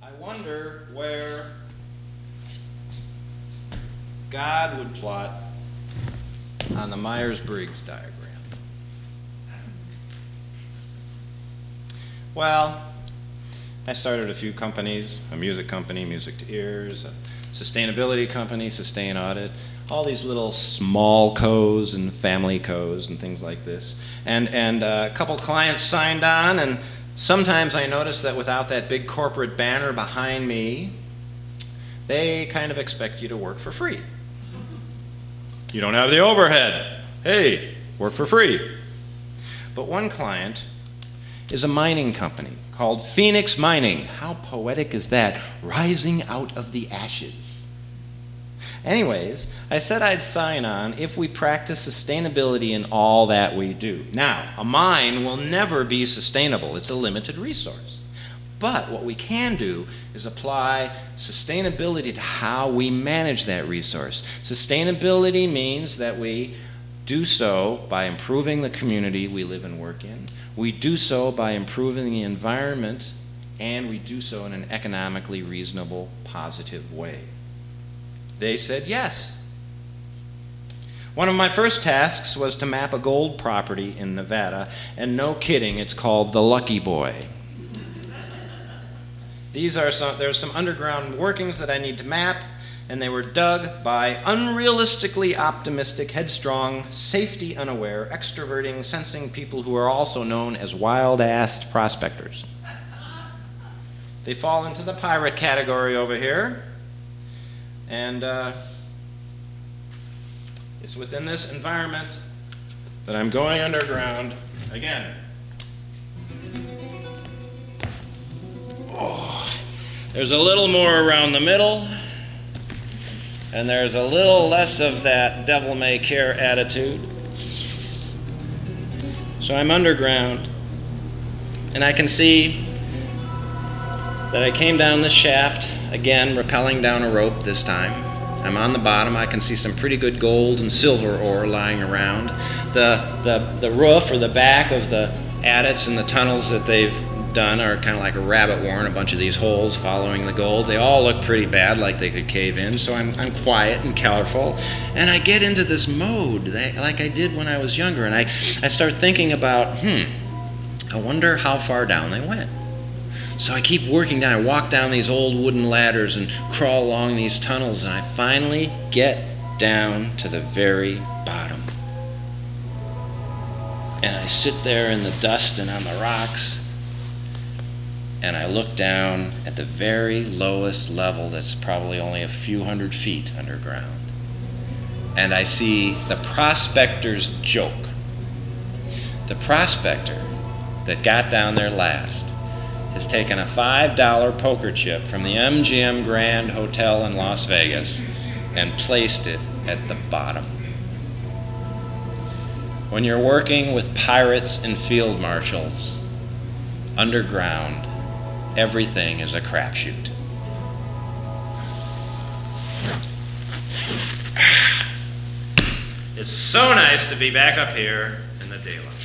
I wonder where God would plot on the Myers-Briggs diagram. Well, I started a few companies, a music company, Music to Ears, a sustainability company, Sustain Audit, all these little small co's and family co's and things like this. And a couple clients signed on, and sometimes I notice that without that big corporate banner behind me, they kind of expect you to work for free. You don't have the overhead. Hey, work for free. But one client is a mining company called Phoenix Mining. How poetic is that? Rising out of the ashes. Anyways, I said I'd sign on if we practice sustainability in all that we do. Now, a mine will never be sustainable. It's a limited resource. But what we can do is apply sustainability to how we manage that resource. Sustainability means that we do so by improving the community we live and work in. We do so by improving the environment, and we do so in an economically reasonable, positive way. They said yes. One of my first tasks was to map a gold property in Nevada, and no kidding, it's called the Lucky Boy. There's some underground workings that I need to map, and they were dug by unrealistically optimistic, headstrong, safety unaware, extroverting, sensing people who are also known as wild-assed prospectors. They fall into the pirate category over here, and it's within this environment that I'm going underground again. Oh, there's a little more around the middle, and there's a little less of that devil may care attitude. So I'm underground, and I can see that I came down this shaft, again, rappelling down a rope this time. I'm on the bottom. I can see some pretty good gold and silver ore lying around. The roof or the back of the adits and the tunnels that they've done are kind of like a rabbit warren, a bunch of these holes following the gold. They all look pretty bad, like they could cave in, so I'm quiet and colorful, and I get into this mode like I did when I was younger, and I start thinking about, I wonder how far down they went. So I keep working down. I walk down these old wooden ladders and crawl along these tunnels, and I finally get down to the very bottom. And I sit there in the dust and on the rocks, and I look down at the very lowest level that's probably only a few hundred feet underground. And I see the prospector's joke. The prospector that got down there last has taken a $5 poker chip from the MGM Grand Hotel in Las Vegas and placed it at the bottom. When you're working with pirates and field marshals, underground, everything is a crapshoot. It's so nice to be back up here in the daylight.